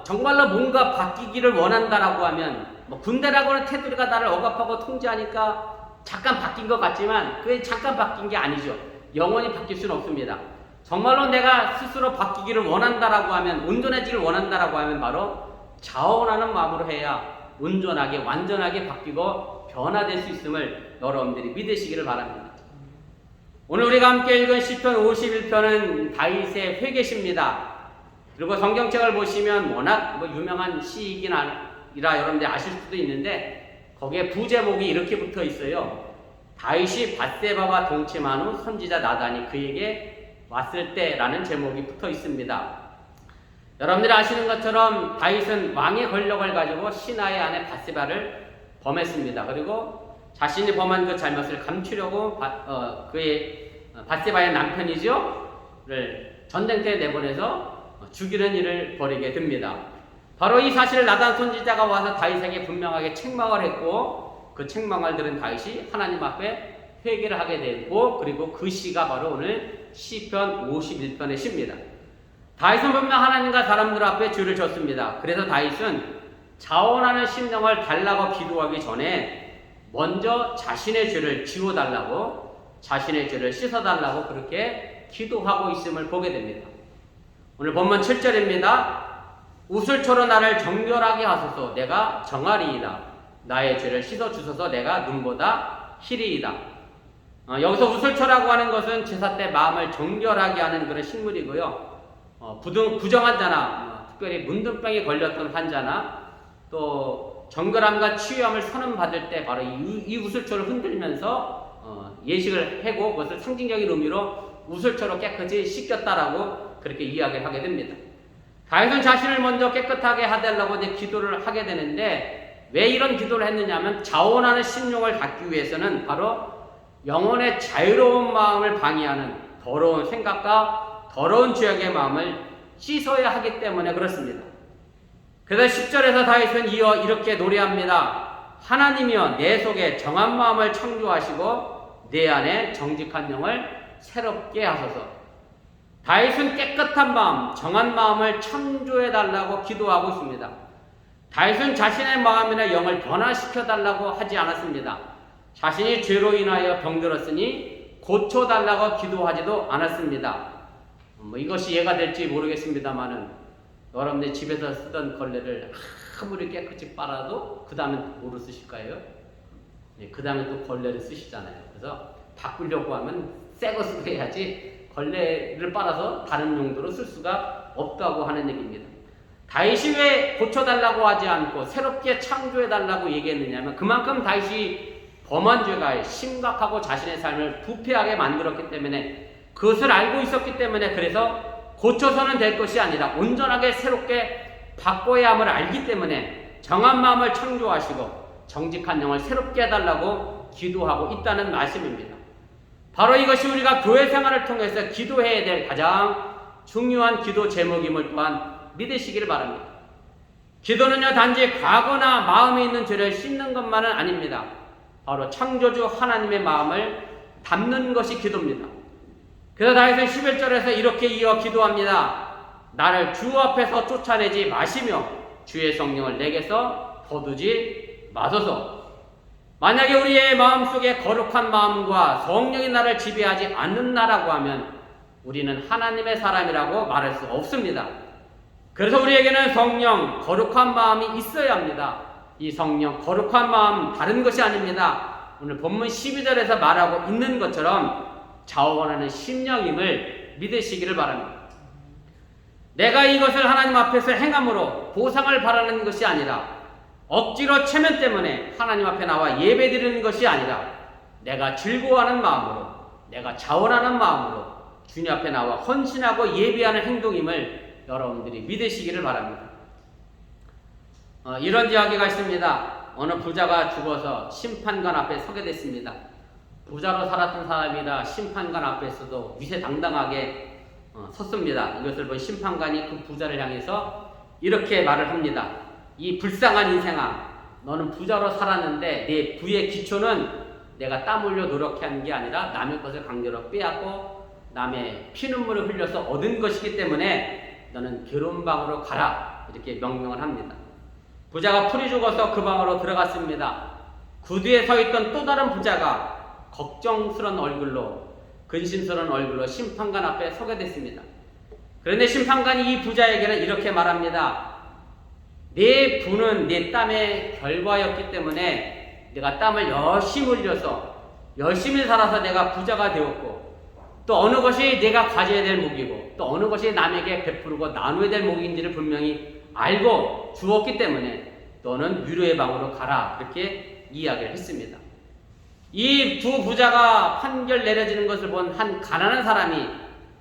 정말로 뭔가 바뀌기를 원한다라고 하면, 군대라고 하는 테두리가 나를 억압하고 통제하니까 잠깐 바뀐 것 같지만 그게 잠깐 바뀐 게 아니죠. 영원히 바뀔 수는 없습니다. 정말로 내가 스스로 바뀌기를 원한다라고 하면, 온전해지기를 원한다라고 하면 바로 자원하는 마음으로 해야 온전하게 완전하게 바뀌고 변화될 수 있음을 여러분들이 믿으시기를 바랍니다. 오늘 우리가 함께 읽은 시편 51편은 다윗의 회개시입니다. 그리고 성경책을 보시면 워낙 유명한 시이긴 이라 여러분들이 아실 수도 있는데, 거기에 부제목이 이렇게 붙어 있어요. 다윗이 밧세바와 동침한 후 선지자 나단이 그에게 왔을 때라는 제목이 붙어 있습니다. 여러분들이 아시는 것처럼 다윗은 왕의 권력을 가지고 시나의 아내 밧세바를 범했습니다. 그리고 자신이 범한 그 잘못을 감추려고 그의 밧세바의 남편이죠,를 전쟁터에 내보내서 죽이는 일을 벌이게 됩니다. 바로 이 사실을 나단 선지자가 와서 다윗에게 분명하게 책망을 했고, 그 책망을 들은 다윗이 하나님 앞에 회개를 하게 되고, 그리고 그 시가 바로 오늘 시편 51편의 시입니다. 다윗은 분명 하나님과 사람들 앞에 죄를 졌습니다. 그래서 다윗은 자원하는 심령을 달라고 기도하기 전에 먼저 자신의 죄를 지워달라고, 자신의 죄를 씻어달라고 그렇게 기도하고 있음을 보게 됩니다. 오늘 본문 7절입니다. 우슬초로 나를 정결하게 하소서. 내가 정하리이다. 나의 죄를 씻어주소서. 내가 눈보다 희리이다. 여기서 우슬초라고 하는 것은 제사 때 마음을 정결하게 하는 그런 식물이고요. 부정한 자나 특별히 문둥병에 걸렸던 환자나 또 정결함과 치유함을 선언받을 때 바로 이 우슬초를 흔들면서 예식을 하고 그것을 상징적인 의미로 우슬초로 깨끗이 씻겼다라고 그렇게 이야기를 하게 됩니다. 다윗은 자신을 먼저 깨끗하게 하달라고 이제 기도를 하게 되는데 왜 이런 기도를 했느냐면 자원하는 심령을 갖기 위해서는 바로 영혼의 자유로운 마음을 방해하는 더러운 생각과 더러운 죄악의 마음을 씻어야 하기 때문에 그렇습니다. 그래서 10절에서 다윗은 이어 이렇게 노래합니다. 하나님이여 내 속에 정한 마음을 창조하시고 내 안에 정직한 영을 새롭게 하소서. 다윗은 깨끗한 마음, 정한 마음을 창조해달라고 기도하고 있습니다. 다윗은 자신의 마음이나 영을 변화시켜달라고 하지 않았습니다. 자신이 죄로 인하여 병들었으니 고쳐달라고 기도하지도 않았습니다. 이것이 이해가 될지 모르겠습니다만은 여러분들 집에서 쓰던 걸레를 아무리 깨끗이 빨아도 그 다음에 뭐로 쓰실까요? 네, 그 다음에 또 걸레를 쓰시잖아요. 그래서 바꾸려고 하면 새 거 쓰고 해야지 걸레를 빨아서 다른 용도로 쓸 수가 없다고 하는 얘기입니다. 다윗이 왜 고쳐달라고 하지 않고 새롭게 창조해달라고 얘기했느냐면 그만큼 다윗이 범한 죄가 심각하고 자신의 삶을 부패하게 만들었기 때문에 그것을 알고 있었기 때문에 그래서 고쳐서는 될 것이 아니라 온전하게 새롭게 바꿔야 함을 알기 때문에 정한 마음을 창조하시고 정직한 영을 새롭게 해달라고 기도하고 있다는 말씀입니다. 바로 이것이 우리가 교회 생활을 통해서 기도해야 될 가장 중요한 기도 제목임을 또한 믿으시기를 바랍니다. 기도는요 단지 과거나 마음에 있는 죄를 씻는 것만은 아닙니다. 바로 창조주 하나님의 마음을 담는 것이 기도입니다. 그래서 다윗은 11절에서 이렇게 이어 기도합니다. 나를 주 앞에서 쫓아내지 마시며 주의 성령을 내게서 거두지 마소서. 만약에 우리의 마음속에 거룩한 마음과 성령이 나를 지배하지 않는다라고 하면 우리는 하나님의 사람이라고 말할 수 없습니다. 그래서 우리에게는 성령, 거룩한 마음이 있어야 합니다. 이 성령, 거룩한 마음 다른 것이 아닙니다. 오늘 본문 12절에서 말하고 있는 것처럼 자원하는 심령임을 믿으시기를 바랍니다. 내가 이것을 하나님 앞에서 행함으로 보상을 바라는 것이 아니라 억지로 체면 때문에 하나님 앞에 나와 예배드리는 것이 아니라 내가 즐거워하는 마음으로 내가 자원하는 마음으로 주님 앞에 나와 헌신하고 예배하는 행동임을 여러분들이 믿으시기를 바랍니다. 이런 이야기가 있습니다. 어느 부자가 죽어서 심판관 앞에 서게 됐습니다. 부자로 살았던 사람이라 심판관 앞에서도 위세당당하게 섰습니다. 이것을 본 심판관이 그 부자를 향해서 이렇게 말을 합니다. 이 불쌍한 인생아, 너는 부자로 살았는데 내 부의 기초는 내가 땀 흘려 노력한 게 아니라 남의 것을 강제로 빼앗고 남의 피눈물을 흘려서 얻은 것이기 때문에 너는 괴로운 방으로 가라, 이렇게 명령을 합니다. 부자가 풀이 죽어서 그 방으로 들어갔습니다. 그 뒤에 서 있던 또 다른 부자가 걱정스러운 얼굴로, 근심스러운 얼굴로 심판관 앞에 서게 됐습니다. 그런데 심판관이 이 부자에게는 이렇게 말합니다. 내 부는 내 땀의 결과였기 때문에 내가 땀을 열심히 흘려서 열심히 살아서 내가 부자가 되었고, 또 어느 것이 내가 가져야 될 목이고 또 어느 것이 남에게 베푸고 나눠야 될 목인지를 분명히 알고 주었기 때문에 너는 위로의 방으로 가라, 이렇게 이야기를 했습니다. 이 두 부자가 판결 내려지는 것을 본 한 가난한 사람이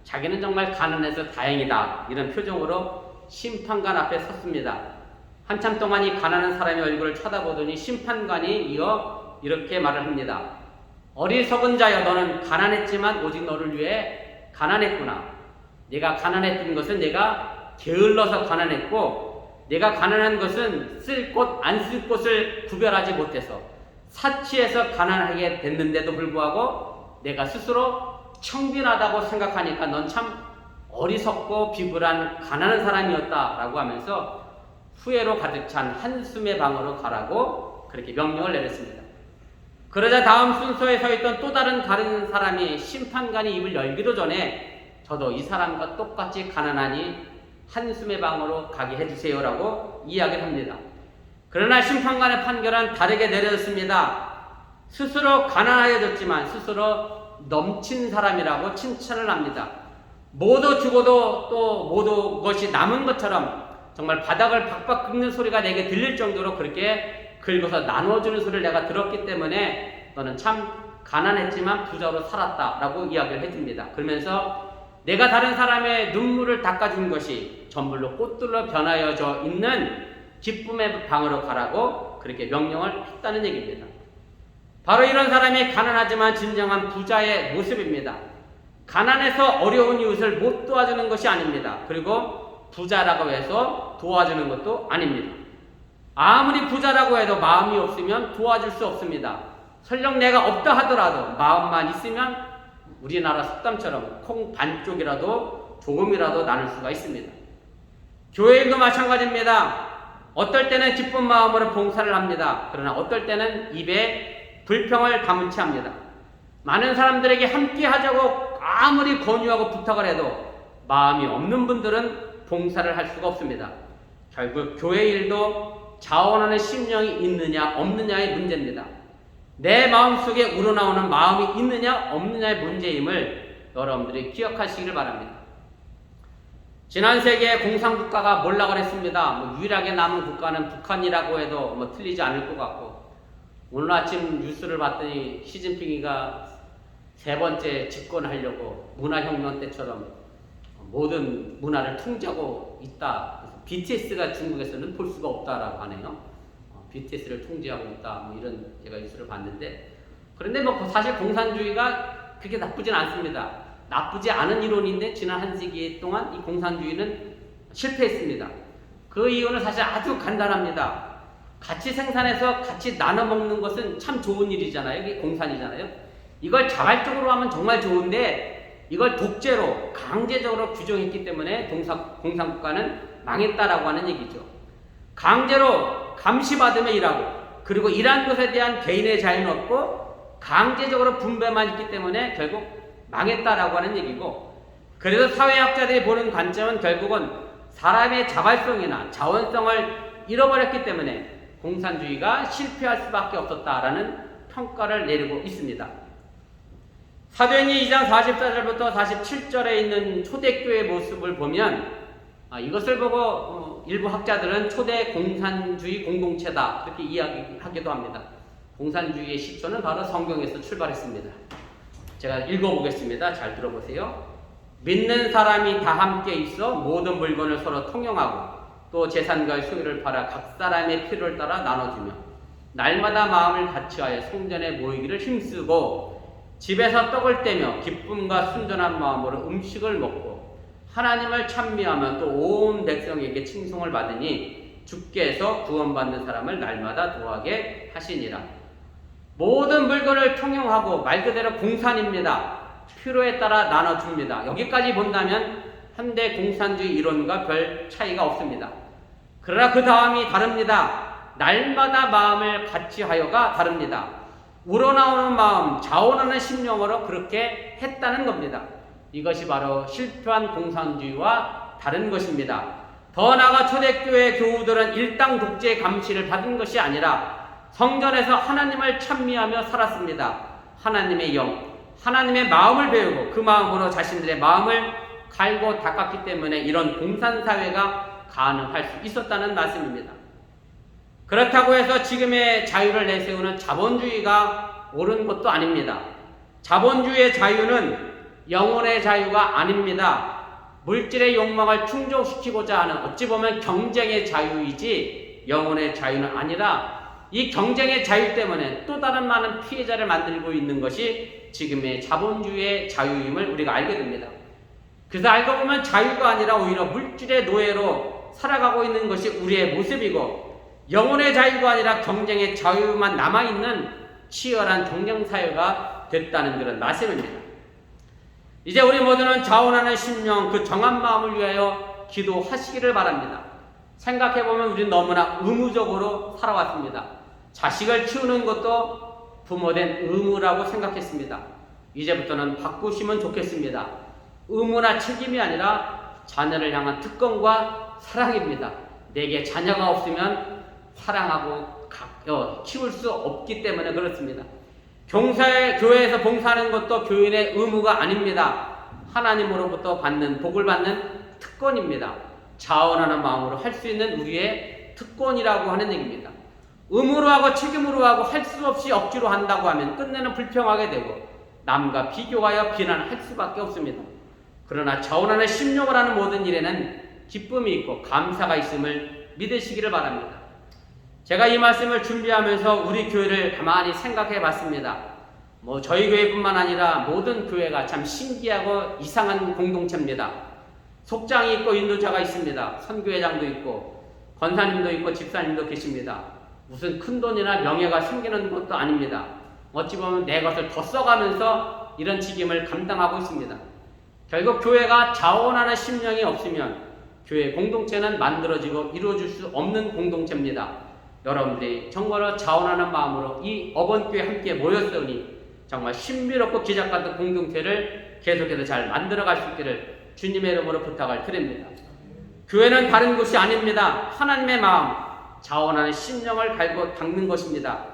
자기는 정말 가난해서 다행이다, 이런 표정으로 심판관 앞에 섰습니다. 한참 동안 이 가난한 사람의 얼굴을 쳐다보더니 심판관이 이어 이렇게 말을 합니다. 어리석은 자여, 너는 가난했지만 오직 너를 위해 가난했구나. 내가 가난했던 것은 내가 게을러서 가난했고, 내가 가난한 것은 쓸 곳 안 쓸 곳을 구별하지 못해서 사치해서 가난하게 됐는데도 불구하고 내가 스스로 청빈하다고 생각하니까 넌 참 어리석고 비굴한 가난한 사람이었다라고 하면서 후회로 가득 찬 한숨의 방으로 가라고 그렇게 명령을 내렸습니다. 그러자 다음 순서에 서 있던 또 다른 사람이 심판관이 입을 열기도 전에 저도 이 사람과 똑같이 가난하니 한숨의 방으로 가게 해주세요라고 이야기를 합니다. 그러나 심판관의 판결은 다르게 내려졌습니다. 스스로 가난하여졌지만 스스로 넘친 사람이라고 칭찬을 합니다. 모두 죽어도 또 모두 것이 남은 것처럼 정말 바닥을 박박 긁는 소리가 내게 들릴 정도로 그렇게 긁어서 나눠주는 소리를 내가 들었기 때문에 너는 참 가난했지만 부자로 살았다라고 이야기를 해줍니다. 그러면서 내가 다른 사람의 눈물을 닦아준 것이 전불로 꽃들로 변하여져 있는 기쁨의 방으로 가라고 그렇게 명령을 했다는 얘기입니다. 바로 이런 사람이 가난하지만 진정한 부자의 모습입니다. 가난해서 어려운 이웃을 못 도와주는 것이 아닙니다. 그리고 부자라고 해서 도와주는 것도 아닙니다. 아무리 부자라고 해도 마음이 없으면 도와줄 수 없습니다. 설령 내가 없다 하더라도 마음만 있으면 우리나라 속담처럼 콩 반쪽이라도 조금이라도 나눌 수가 있습니다. 교회도 마찬가지입니다. 어떨 때는 기쁜 마음으로 봉사를 합니다. 그러나 어떨 때는 입에 불평을 가문치 합니다. 많은 사람들에게 함께 하자고 아무리 권유하고 부탁을 해도 마음이 없는 분들은 봉사를 할 수가 없습니다. 결국 교회 일도 자원하는 심령이 있느냐 없느냐의 문제입니다. 내 마음속에 우러나오는 마음이 있느냐 없느냐의 문제임을 여러분들이 기억하시기를 바랍니다. 지난 세기에 공산국가가 몰락을 했습니다. 유일하게 남은 국가는 북한이라고 해도 틀리지 않을 것 같고, 오늘 아침 뉴스를 봤더니 시진핑이가 세 번째 집권하려고 문화혁명 때처럼 모든 문화를 통제하고 있다. 그래서 BTS가 중국에서는 볼 수가 없다라고 하네요. BTS를 통제하고 있다. 이런 제가 뉴스를 봤는데, 그런데 사실 공산주의가 그렇게 나쁘진 않습니다. 나쁘지 않은 이론인데 지난 한 세기 동안 이 공산주의는 실패했습니다. 그 이유는 사실 아주 간단합니다. 같이 생산해서 같이 나눠 먹는 것은 참 좋은 일이잖아요. 이게 공산이잖아요. 이걸 자발적으로 하면 정말 좋은데 이걸 독재로 강제적으로 규정했기 때문에 공산국가는 망했다라고 하는 얘기죠. 강제로 감시받으며 일하고, 그리고 일한 것에 대한 개인의 자유는 없고 강제적으로 분배만 있기 때문에 결국 망했다라고 하는 얘기고, 그래서 사회학자들이 보는 관점은 결국은 사람의 자발성이나 자원성을 잃어버렸기 때문에 공산주의가 실패할 수밖에 없었다라는 평가를 내리고 있습니다. 사도행전 2장 44절부터 47절에 있는 초대교회의 모습을 보면 이것을 보고 일부 학자들은 초대 공산주의 공동체다 그렇게 이야기하기도 합니다. 공산주의의 시초는 바로 성경에서 출발했습니다. 제가 읽어보겠습니다. 잘 들어보세요. 믿는 사람이 다 함께 있어 모든 물건을 서로 통용하고 또 재산과 소유를 팔아 각 사람의 필요를 따라 나눠주며 날마다 마음을 같이하여 성전에 모이기를 힘쓰고 집에서 떡을 떼며 기쁨과 순전한 마음으로 음식을 먹고 하나님을 찬미하며 또 온 백성에게 칭송을 받으니 주께서 구원받는 사람을 날마다 도하게 하시니라. 모든 물건을 통용하고 말 그대로 공산입니다. 필요에 따라 나눠줍니다. 여기까지 본다면 현대 공산주의 이론과 별 차이가 없습니다. 그러나 그 다음이 다릅니다. 날마다 마음을 같이하여가 다릅니다. 우러나오는 마음, 자원하는 심령으로 그렇게 했다는 겁니다. 이것이 바로 실패한 공산주의와 다른 것입니다. 더 나아가 초대교회 교우들은 일당 독재의 감시를 받은 것이 아니라 성전에서 하나님을 찬미하며 살았습니다. 하나님의 영, 하나님의 마음을 배우고 그 마음으로 자신들의 마음을 갈고 닦았기 때문에 이런 공산사회가 가능할 수 있었다는 말씀입니다. 그렇다고 해서 지금의 자유를 내세우는 자본주의가 옳은 것도 아닙니다. 자본주의의 자유는 영혼의 자유가 아닙니다. 물질의 욕망을 충족시키고자 하는 어찌 보면 경쟁의 자유이지 영혼의 자유는 아니라 이 경쟁의 자유 때문에 또 다른 많은 피해자를 만들고 있는 것이 지금의 자본주의의 자유임을 우리가 알게 됩니다. 그래서 알고 보면 자유가 아니라 오히려 물질의 노예로 살아가고 있는 것이 우리의 모습이고 영혼의 자유가 아니라 경쟁의 자유만 남아있는 치열한 경쟁사회가 됐다는 그런 말씀입니다. 이제 우리 모두는 자원하는 심령, 그 정한 마음을 위하여 기도하시기를 바랍니다. 생각해보면 우리는 너무나 의무적으로 살아왔습니다. 자식을 키우는 것도 부모된 의무라고 생각했습니다. 이제부터는 바꾸시면 좋겠습니다. 의무나 책임이 아니라 자녀를 향한 특권과 사랑입니다. 내게 자녀가 없으면 사랑하고 키울 수 없기 때문에 그렇습니다. 교회에서 봉사하는 것도 교인의 의무가 아닙니다. 하나님으로부터 받는 복을 받는 특권입니다. 자원하는 마음으로 할 수 있는 우리의 특권이라고 하는 얘기입니다. 의무로 하고 책임으로 하고 할 수 없이 억지로 한다고 하면 끝내는 불평하게 되고 남과 비교하여 비난할 수밖에 없습니다. 그러나 자원하는 심령을 하는 모든 일에는 기쁨이 있고 감사가 있음을 믿으시기를 바랍니다. 제가 이 말씀을 준비하면서 우리 교회를 가만히 생각해 봤습니다. 저희 교회뿐만 아니라 모든 교회가 참 신기하고 이상한 공동체입니다. 속장이 있고 인도자가 있습니다. 선교회장도 있고 권사님도 있고 집사님도 계십니다. 무슨 큰 돈이나 명예가 생기는 것도 아닙니다. 어찌 보면 내 것을 더 써가면서 이런 책임을 감당하고 있습니다. 결국 교회가 자원하는 심령이 없으면 교회 공동체는 만들어지고 이루어질 수 없는 공동체입니다. 여러분들이 정말로 자원하는 마음으로 이 어번교회 함께 모였으니 정말 신비롭고 기적 같은 공동체를 계속해서 잘 만들어갈 수 있기를 주님의 이름으로 부탁을 드립니다. 교회는 다른 곳이 아닙니다. 하나님의 마음, 자원하는 심령을 갈고 닦는 것입니다.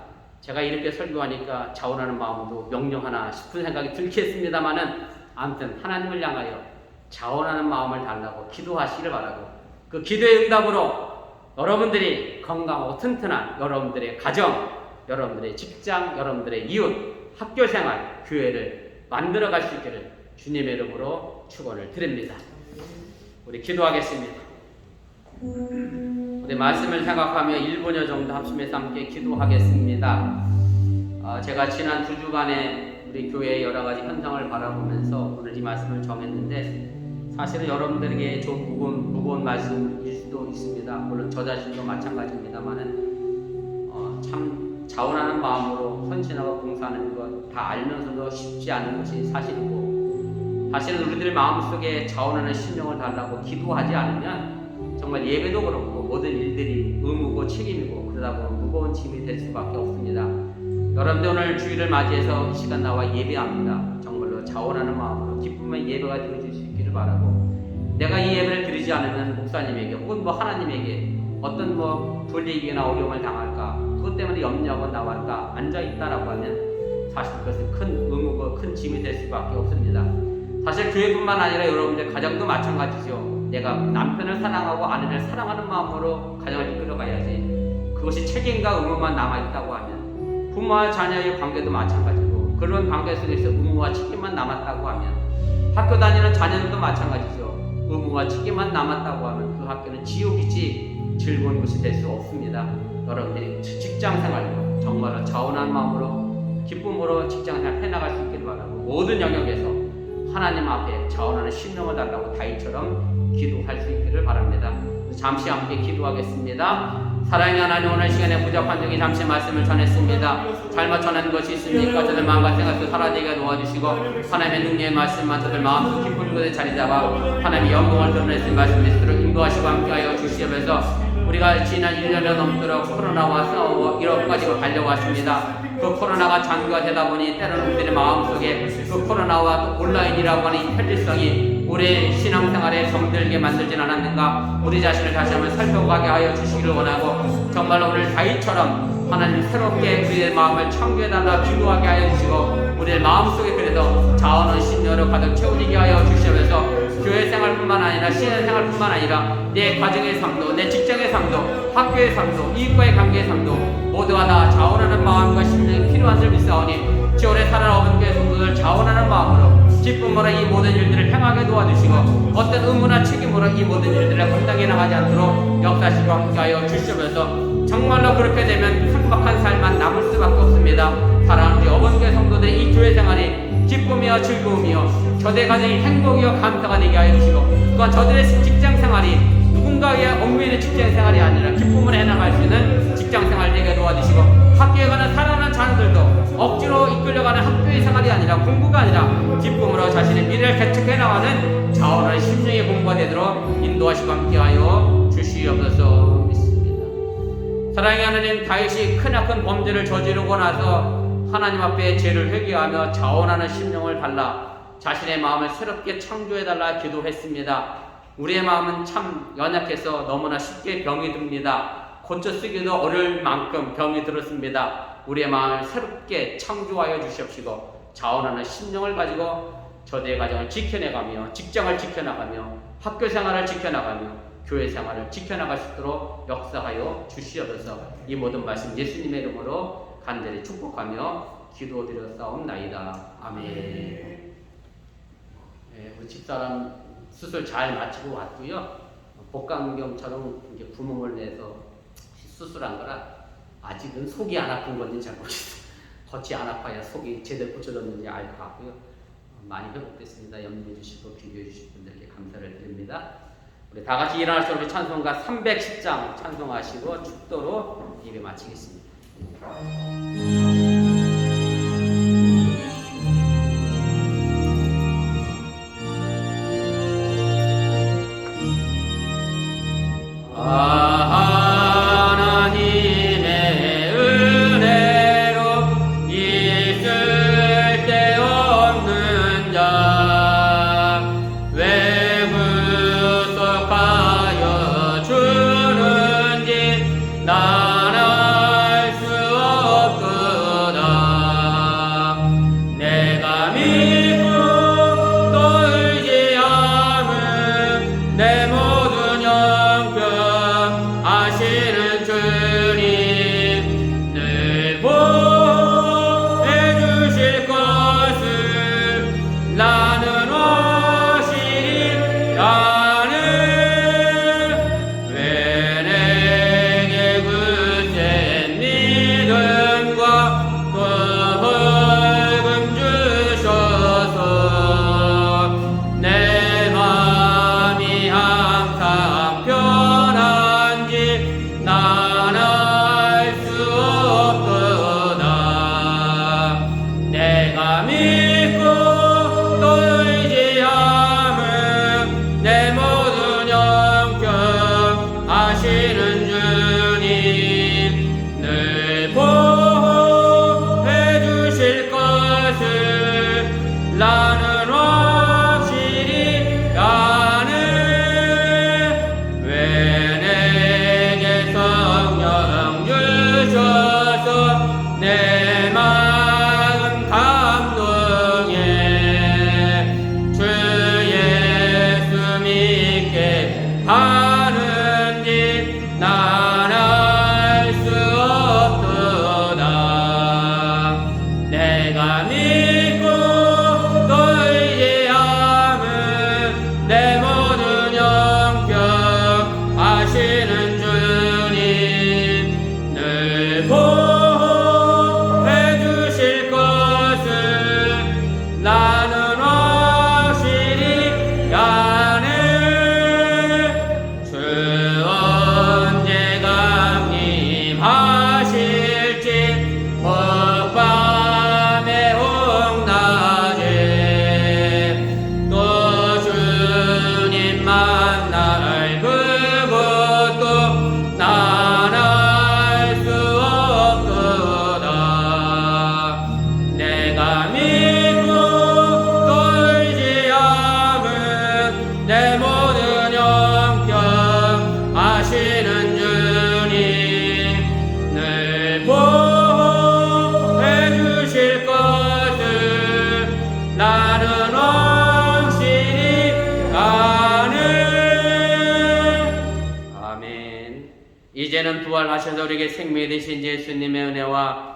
제가 이렇게 설교하니까 자원하는 마음으로 명령하나 싶은 생각이 들겠습니다만은 아무튼 하나님을 향하여 자원하는 마음을 달라고 기도하시기를 바라고 그 기도의 응답으로 여러분들이 건강하고 튼튼한 여러분들의 가정, 여러분들의 직장, 여러분들의 이웃, 학교생활, 교회를 만들어갈 수 있기를 주님의 이름으로 축원을 드립니다. 우리 기도하겠습니다. 우리 말씀을 생각하며 1분여 정도 합심해서 함께 기도하겠습니다. 제가 지난 2주간에 우리 교회의 여러 가지 현상을 바라보면서 오늘 이 말씀을 정했는데 사실은 여러분들에게 좀 무거운 말씀일 수도 있습니다. 물론 저 자신도 마찬가지입니다만은 참 자원하는 마음으로 헌신하고 봉사하는 것 다 알면서도 쉽지 않은 것이 사실이고 사실은 우리들 마음속에 자원하는 심령을 달라고 기도하지 않으면 정말 예배도 그렇고 모든 일들이 의무고 책임이고 그러다 보면 무거운 짐이 될 수밖에 없습니다. 여러분들 오늘 주일을 맞이해서 이 시간 나와 예배합니다. 정말로 자원하는 마음으로 기쁨의 예배가 되어질 수 있기를 바라고 내가 이 예배를 드리지 않으면 목사님에게 혹은 하나님에게 어떤 불이익이나 어려움을 당할까 그것 때문에 염려하고 나왔다 앉아있다라고 하면 사실 그것은 큰 의무고 큰 짐이 될 수밖에 없습니다. 사실 교회뿐만 아니라 여러분들 가정도 마찬가지죠. 내가 남편을 사랑하고 아내를 사랑하는 마음으로 가정을 이끌어가야지 그것이 책임과 의무만 남아있다고 하면 부모와 자녀의 관계도 마찬가지고 그런 관계 속에서 의무와 책임만 남았다고 하면 학교 다니는 자녀들도 마찬가지죠. 의무와 책임만 남았다고 하면 그 학교는 지옥이지 즐거운 곳이 될 수 없습니다. 여러분들이 직장생활도 정말로 자원한 마음으로 기쁨으로 직장생활 해나갈 수 있기를 바라고 모든 영역에서 하나님 앞에 자원하는 심령을 달라고 다윗처럼 기도할 수 있기를 바랍니다. 잠시 함께 기도하겠습니다. 사랑의 하나님 오늘 시간에 부족한 중에 잠시 말씀을 전했습니다. 잘못 전한 것이 있습니까? 저들 마음과 생각도 사라지게 도와주시고 하나님의 능력의 말씀만 저들 마음속 깊은 곳에 자리 잡아 하나님의 영광을 드러내신 말씀일수록 인도하시고 함께하여 주시면서 우리가 지난 1년여 넘도록 코로나와 싸우고 이렇게 가지고 달려왔습니다. 그 코로나가 장기화 되다 보니 때로는 우리들의 마음속에 그 코로나와 또 온라인이라고 하는 이 편리성이 우리의 신앙생활에 병들게 만들진 않았는가 우리 자신을 다시 한번 살펴가게 하여 주시기를 원하고 정말로 오늘 다윗처럼 하나님 새롭게 우리의 마음을 창조해달라 기도하게 하여 주시고 우리의 마음속에 그래도 자원은 심려로 가득 채워지게 하여 주시면서 교회 생활뿐만 아니라 신앙생활뿐만 아니라 내 가정의 삶도 내 직장의 삶도 학교의 삶도 이웃과의 관계의 삶도 모두가 다 자원하는 마음과 심령이 필요한 줄 믿사오니 지원에 살아오는 교회 성도들 자원하는 마음으로 기쁨으로 이 모든 일들을 행하게 도와주시고 어떤 의무나 책임으로 이 모든 일들을 감당해 나가지 않도록 역사시고 함께하여 주시면서 정말로 그렇게 되면 행복한 삶만 남을 수밖에 없습니다. 사랑하는 우리 어번교회 성도들 이 교회 생활이 기쁨이요 즐거움이요 저들의 가정이 행복이요 감사가 되게 하여 주시고 또한 저들의 직장생활이 누군가의 얽매이는 직장생활이 아니라 기쁨을 해나갈 수 있는 직장생활 되게 도와주시고 학교에 가는 사랑하는 자녀들도 억지로 이끌려가는 학교의 생활이 아니라 공부가 아니라 기쁨으로 자신의 미래를 개척해 나가는 자원하는 심령의 공부가 되도록 인도하시고 함께하여 주시옵소서 믿습니다. 사랑의 하나님 다윗이 크나큰 범죄를 저지르고 나서 하나님 앞에 죄를 회개하며 자원하는 심령을 달라 자신의 마음을 새롭게 창조해달라 기도했습니다. 우리의 마음은 참 연약해서 너무나 쉽게 병이 듭니다. 고쳐 쓰기도 어려울 만큼 병이 들었습니다. 우리의 마음을 새롭게 창조하여 주시옵시고 자원하는 심령을 가지고 저대의 가정을 지켜내가며 직장을 지켜나가며 학교 생활을 지켜나가며 교회 생활을 지켜나갈 수 있도록 역사하여 주시옵소서. 이 모든 말씀 예수님의 이름으로 간절히 축복하며 기도드렸사옵나이다. 아멘. 우리 집사람 수술 잘 마치고 왔고요. 복강경처럼 이제 구멍을 내서 수술한 거라 아직은 속이 안 아픈 건지 잘 모르겠어요. 겉이 안 아파야 속이 제대로 붙여졌는지 알 것 같고요. 많이 회복됐습니다. 염려해 주시고 기도해 주신 분들께 감사를 드립니다. 우리 다 같이 일어날 수 없는 찬송가 310장 찬송하시고 축도로 예배 마치겠습니다. 하나님의 은혜로 있을 데 없는 자 왜 구속하여 주는지 난 알 수 없도다. 내가 믿고 또 의지함은 내 모든 형편 아시는 주님 늘 보호해 주실 것을 나는 확실히 아는 왜 내게 굳센 믿음과 그 벌금 주셔서 내 맘이 항상 편한지 난 알 수 없도다. 내가 믿고 또 의지함은 내 모든 형편 아시는 주님 늘 보호해 주실 것을 나는 확실히 아는 왜 내게 성령 주셔서 내 마음 감동해 주 예수 믿게 하는지 난 알 수 없도다. 내가 믿고 또 의지함은 내 모든 형편 아시는 주님 늘 보호해 주실 것을 나는 확실히 아는 주 언제 강림하실지 밤에 홍낮에 또 주님 만날 그것도 난 알 수 없도다. 내가 믿고 또 의지함은 내 모든 형편 아시는 주님 늘 보호해 주실 것을 나는 확실히 아는. 아멘. 이제는 부활하셔서 우리에게 생명이 되신 예수님의 은혜와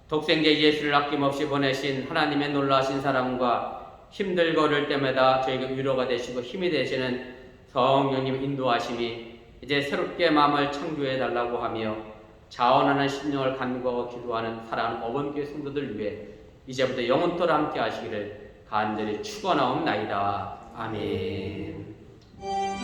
독생자 예수를 아낌없이 보내신 하나님의 놀라신 사랑과 힘들고 어려울 때마다 저에게 위로가 되시고 힘이 되시는 성령님 인도하심이 이제 새롭게 마음을 창조해 달라고 하며 자원하는 심령을 간구하고 기도하는 사랑하는 어번교회 성도들 위해 이제부터 영원토록 함께 하시기를 간절히 축원하옵나이다. 아멘. 네.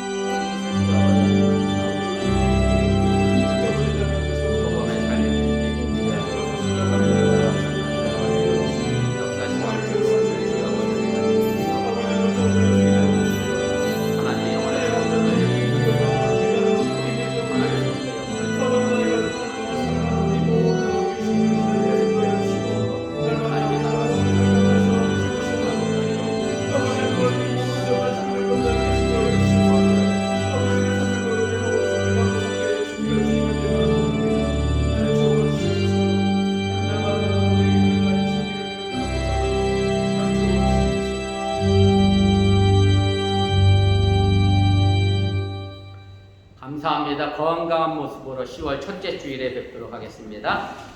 감사합니다. 건강한 모습으로 10월 첫째 주일에 뵙도록 하겠습니다.